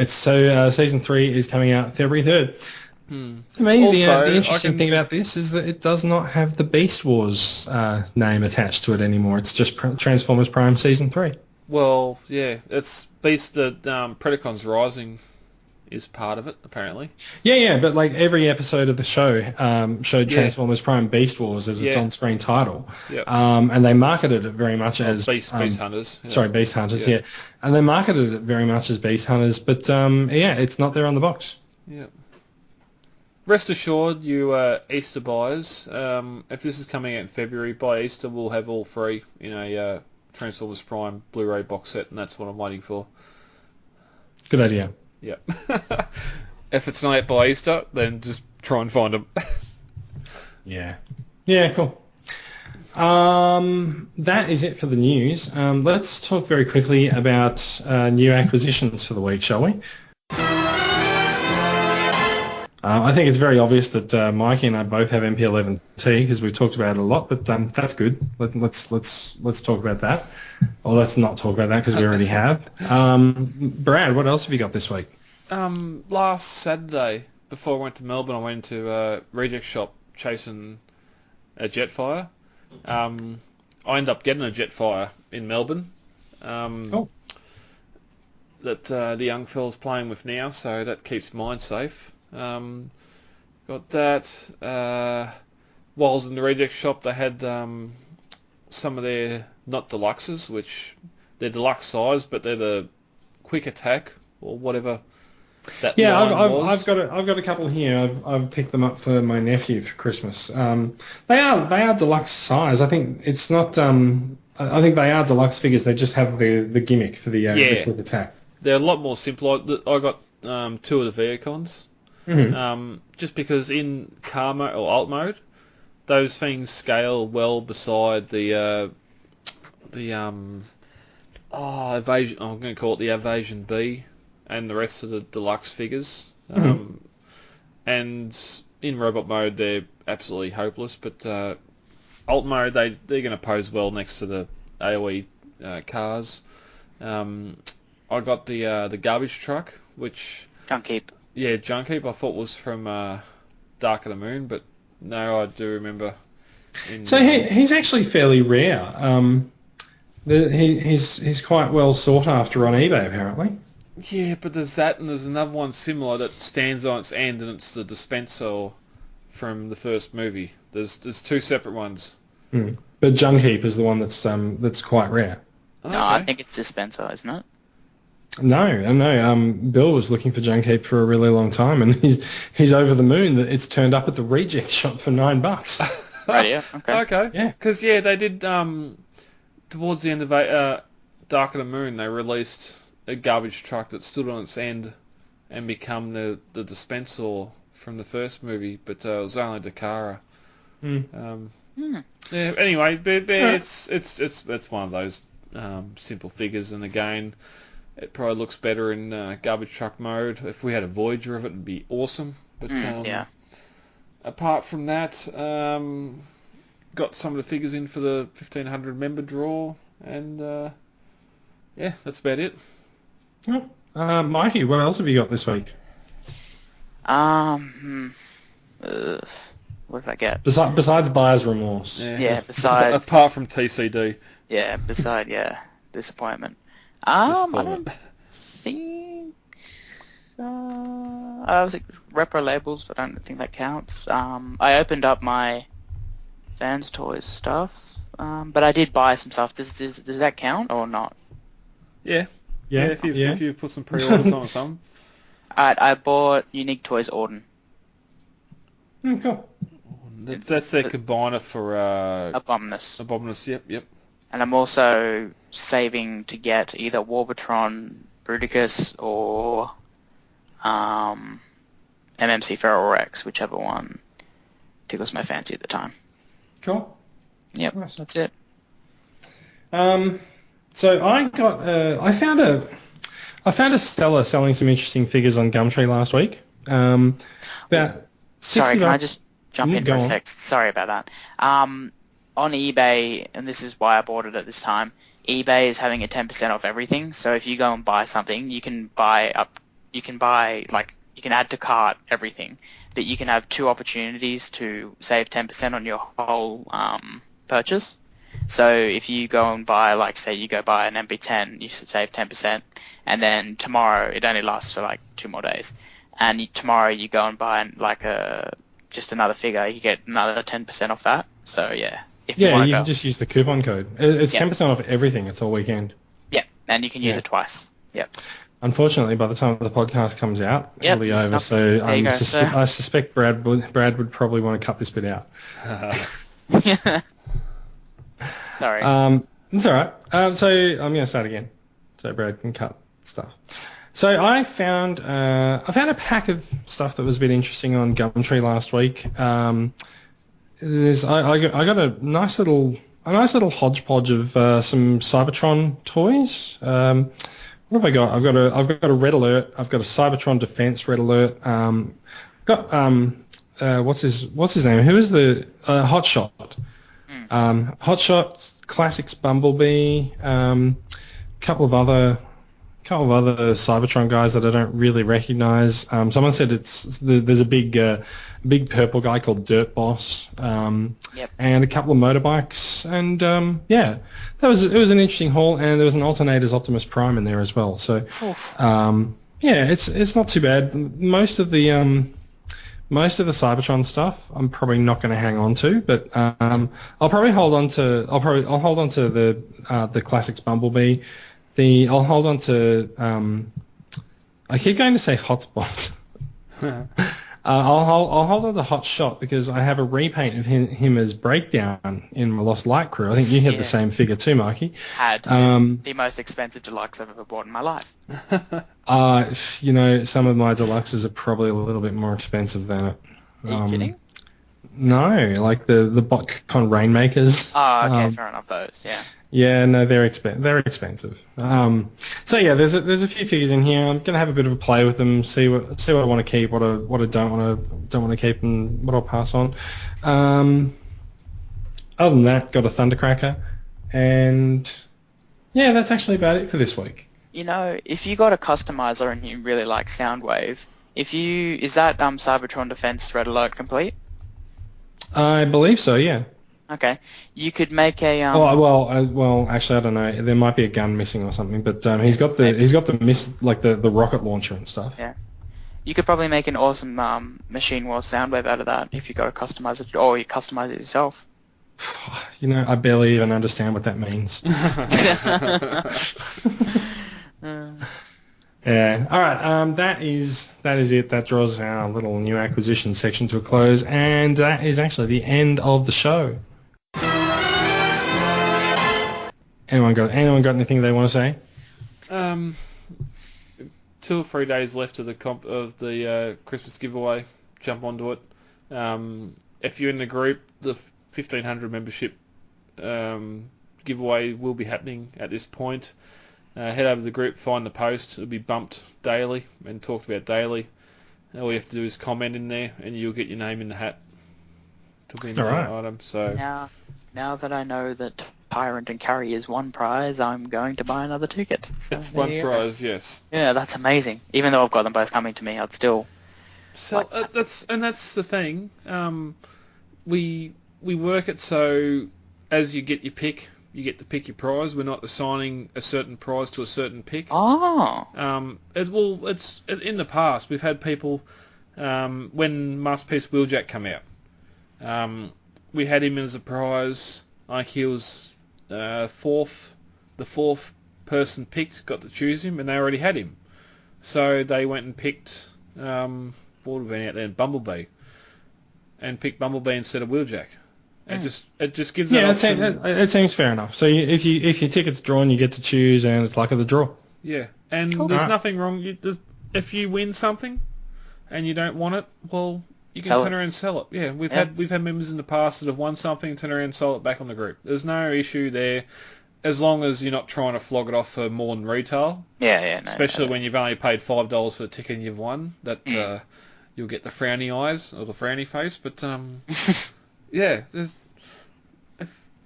Season 3 is coming out February 3rd. To me, Also, the interesting thing about this is that it does not have the Beast Wars name attached to it anymore. It's just Transformers Prime Season 3. Well, yeah, it's Beast. The Predacons Rising is part of it, apparently. Yeah, but every episode of the show showed Transformers Prime Beast Wars as its on-screen title. Yep. And they marketed it very much as Beast Hunters. Yeah. Sorry, Beast Hunters. Yeah, and they marketed it very much as Beast Hunters, but it's not there on the box. Yeah. Rest assured, you Easter buyers, if this is coming out in February, by Easter we'll have all three in a Transformers Prime Blu-ray box set, and that's what I'm waiting for. Good idea. Yep. If it's not out by Easter, then just try and find them. Yeah, cool. That is it for the news. Let's talk very quickly about new acquisitions for the week, shall we? I think it's very obvious that Mikey and I both have MP11T because we've talked about it a lot, but that's good. Let's talk about that. Or let's not talk about that because we already have. Brad, what else have you got this week? Last Saturday, before I went to Melbourne, I went to a reject shop chasing a Jetfire. I ended up getting a Jetfire in Melbourne. Cool. That the young fella's playing with now, so that keeps mine safe. Got that. While I was in the reject shop, they had some of their not deluxes, which they're deluxe size, but they're the quick attack or whatever. That I've got a couple here. I've picked them up for my nephew for Christmas. They are deluxe size. I think it's not. I think they are deluxe figures. They just have the gimmick for the quick attack. They're a lot more simple. I got two of the Viacons. Mm-hmm. Just because in Karma or Alt mode, those things scale well beside the Evasion. I'm going to call it the Evasion B, and the rest of the deluxe figures. And in robot mode, they're absolutely hopeless. But alt mode, they're going to pose well next to the AOE cars. I got the garbage truck, which Junk heap. Junk Heap I thought was from Dark of the Moon, but no, I do remember. So he's actually fairly rare. He's quite well sought after on eBay apparently. Yeah, but there's that, and there's another one similar that stands on its end, and it's the dispenser from the first movie. There's two separate ones. But Junk Heap is the one that's quite rare. No, I think it's dispenser, isn't it? No. Bill was looking for Junk Heap for a really long time, and he's over the moon that it's turned up at the reject shop for $9. Right, yeah, okay. Okay. Yeah. Because, they did, towards the end of Dark of the Moon, they released a garbage truck that stood on its end and become the dispenser from the first movie, but it was only Takara. Yeah, anyway, it's one of those simple figures, and again, it probably looks better in garbage truck mode. If we had a Voyager of it, it'd be awesome. But apart from that, got some of the figures in for the 1500 member draw, and that's about it. Mikey, what else have you got this week? What did I get? Besides buyer's remorse. Yeah, besides... Apart from TCD. Yeah, disappointment. I don't think... I was repro labels, but I don't think that counts. I opened up my Vans Toys stuff, but I did buy some stuff. Does that count or not? Yeah. If you put some pre-orders on or something. I bought Unique Toys Orden. Cool. That's their combiner for Abominus. Abominus, yep. And I'm also saving to get either Warbitron, Bruticus, or MMC Feral Rex, whichever one tickles my fancy at the time. Cool. Yep, Nice. that's it. So I found a seller selling some interesting figures on Gumtree last week. About Sorry, can I $60. just jump in for a sec? Sorry about that. On eBay, and this is why I bought it at this time, eBay is having a 10% off everything. So if you go and buy something, you can add to cart everything, but you can have 2 opportunities to save 10% on your whole purchase. So if you go and buy, say you go buy an MP10, you should save 10%, and then tomorrow, it only lasts for 2 more days, and tomorrow you go and buy just another figure, you get another 10% off that. So yeah, if you can just use the coupon code. It's 10% off everything. It's all weekend. Yeah, and you can use it twice. Yep. Unfortunately, by the time the podcast comes out, it'll be over. So I suspect Brad would probably want to cut this bit out. Sorry. It's all right. So I'm going to start again, so Brad can cut stuff. So I found a pack of stuff that was a bit interesting on Gumtree last week. I got a nice little hodgepodge of some Cybertron toys. What have I got? I've got a Red Alert. I've got a Cybertron Defense Red Alert. What's his name? Who is the Hotshot? Hotshot, Classics Bumblebee, couple of other Cybertron guys that I don't really recognise. Someone said there's a big purple guy called Dirt Boss, and a couple of motorbikes, and it was an interesting haul, and there was an Alternators Optimus Prime in there as well. So it's not too bad. Most of the Cybertron stuff I'm probably not going to hang on to, but I'll hold on to the Classics Bumblebee. I'll hold on to I keep going to say Hotspot. I'll hold on to Hot Shot because I have a repaint of him as Breakdown in my Lost Light crew. I think you had the same figure too, Mikey. The most expensive deluxe I've ever bought in my life. Some of my deluxes are probably a little bit more expensive than it. Are you kidding? No, like the BotCon Rainmakers. Oh, okay, fair enough. Those, yeah. Yeah, no, they're expensive. So yeah, there's a few figures in here. I'm gonna have a bit of a play with them, see what I want to keep, what I don't want to keep, and what I'll pass on. Other than that, got a Thundercracker, and yeah, that's actually about it for this week. You know, if you got a customizer and you really like Soundwave, is that Cybertron Defense Red Alert complete? I believe so. Yeah. Okay, you could make a well, actually, I don't know. There might be a gun missing or something, but he's got the rocket launcher and stuff. Yeah. You could probably make an awesome Machine Wars Soundwave out of that if you got to customize it, or you customize it yourself. You know, I barely even understand what that means. Yeah. All right. That is it. That draws our little new acquisition section to a close, and that is actually the end of the show. Anyone got anything they want to say? 2 or 3 days left of the Christmas giveaway. Jump onto it. If you're in the group, the 1,500 membership giveaway will be happening at this point. Head over to the group, find the post. It'll be bumped daily and talked about daily. All you have to do is comment in there, and you'll get your name in the hat to win the item. So now that I know that Tyrant and Carry is one prize, I'm going to buy another ticket. So it's one prize, yes. Yeah, that's amazing. Even though I've got them both coming to me, I'd still. So that's the thing. We work it so as you get your pick, you get to pick your prize. We're not assigning a certain prize to a certain pick. Oh. It's in the past we've had people when Masterpiece Wheeljack come out. We had him as a prize. Like he was the fourth person picked got to choose him, and they already had him. So they went and picked what would have been out there, Bumblebee, and picked Bumblebee instead of Wheeljack. It just gives it seems fair enough. So if your ticket's drawn, you get to choose, and it's luck of the draw. Yeah, and there's nothing wrong. If you win something and you don't want it, well, you can turn around and sell it. Yeah, we've had members in the past that have won something, turn around and sell it back on the group. There's no issue there, as long as you're not trying to flog it off for more than retail. Yeah. Especially when you've only paid $5 for the ticket and you've won. That you'll get the frowny eyes or the frowny face. But yeah,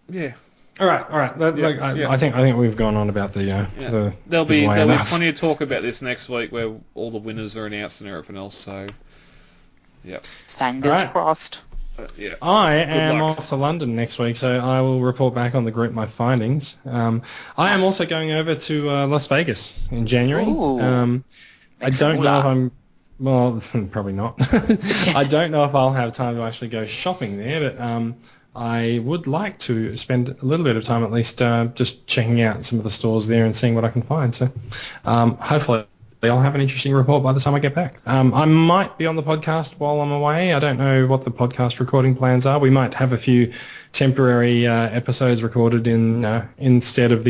yeah. All right. I think we've gone on about the there'll be plenty of talk about this next week where all the winners are announced and everything else. So, yeah. Fingers crossed. Yeah. I am off to London next week, so I will report back on the group my findings. I am also going over to Las Vegas in January. I don't know if I'm. Well, probably not. I don't know if I'll have time to actually go shopping there, but I would like to spend a little bit of time at least just checking out some of the stores there and seeing what I can find. So hopefully I'll have an interesting report by the time I get back. I might be on the podcast while I'm away. I don't know what the podcast recording plans are. We might have a few temporary episodes recorded instead of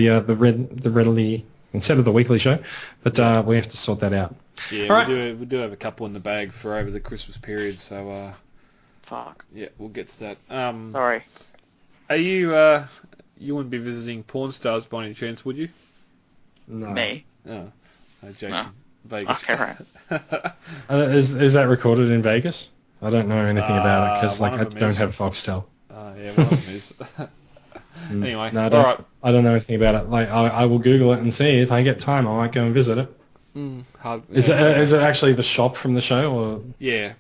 instead of the weekly show, but we have to sort that out. Yeah, we do have a couple in the bag for over the Christmas period, so fuck. Yeah, we'll get to that. Sorry. Are you wouldn't be visiting Porn Stars by any chance, would you? No. Me? Oh, Jason. Vegas. Okay, right. Is that recorded in Vegas? I don't know anything about it because I don't have Foxtel. Yeah, one of them is. Anyway, no, all right. I don't know anything about it. Like I will Google it and see if I get time. I might go and visit it. Is it actually the shop from the show or? Yeah.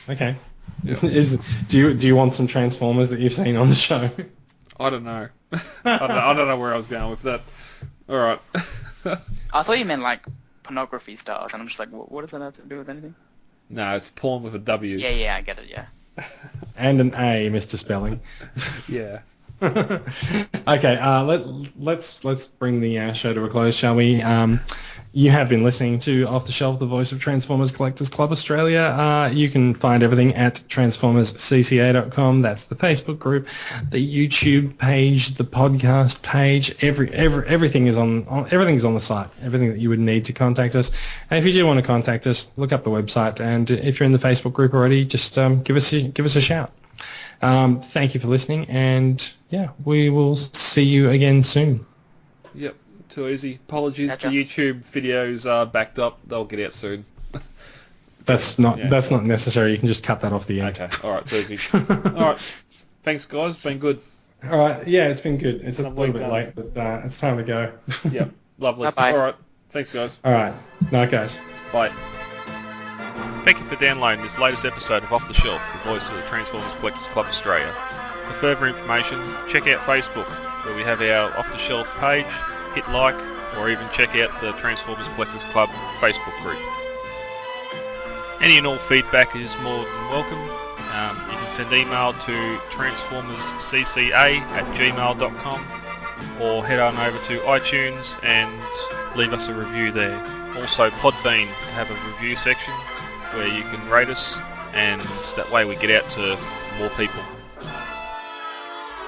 Okay. Yeah. Do you want some Transformers that you've seen on the show? I don't know. I don't know where I was going with that. All right. I thought you meant like pornography stars, and I'm just like, what does that have to do with anything? No, it's porn with a W. Yeah, I get it. Yeah. And an A, Mr. Spelling. Yeah. Okay, let's bring the show to a close, shall we? You have been listening to Off the Shelf, the voice of Transformers Collectors Club Australia. You can find everything at transformerscca.com. That's the Facebook group, the YouTube page, the podcast page. Everything is everything's on the site. Everything that you would need to contact us. And if you do want to contact us, look up the website. And if you're in the Facebook group already, just give us a shout. Thank you for listening, and yeah, we will see you again soon. Yep, too easy. Apologies, Gotcha. the YouTube videos are backed up. They'll get out soon. That's not necessary. You can just cut that off the end. Okay, alright, too easy. Alright, thanks guys, been good. All right, yeah, it's been good. It's a Lovely little bit done. late, but it's time to go. Yep, lovely. Bye-bye. Alright, thanks guys. All right, night, guys. Bye. Thank you for downloading this latest episode of Off the Shelf, the voice of the Transformers Collectors Club Australia. For further information, check out Facebook, where we have our Off the Shelf page, hit like, or even check out the Transformers Collectors Club Facebook group. Any and all feedback is more than welcome. You can send email to transformerscca@gmail.com or head on over to iTunes and leave us a review there. Also Podbean have a review section where you can rate us, and that way we get out to more people.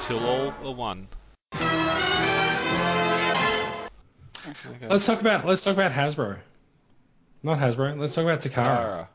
Till all are one. Okay. Let's talk about Hasbro. Not Hasbro. Let's talk about Takara. Takara.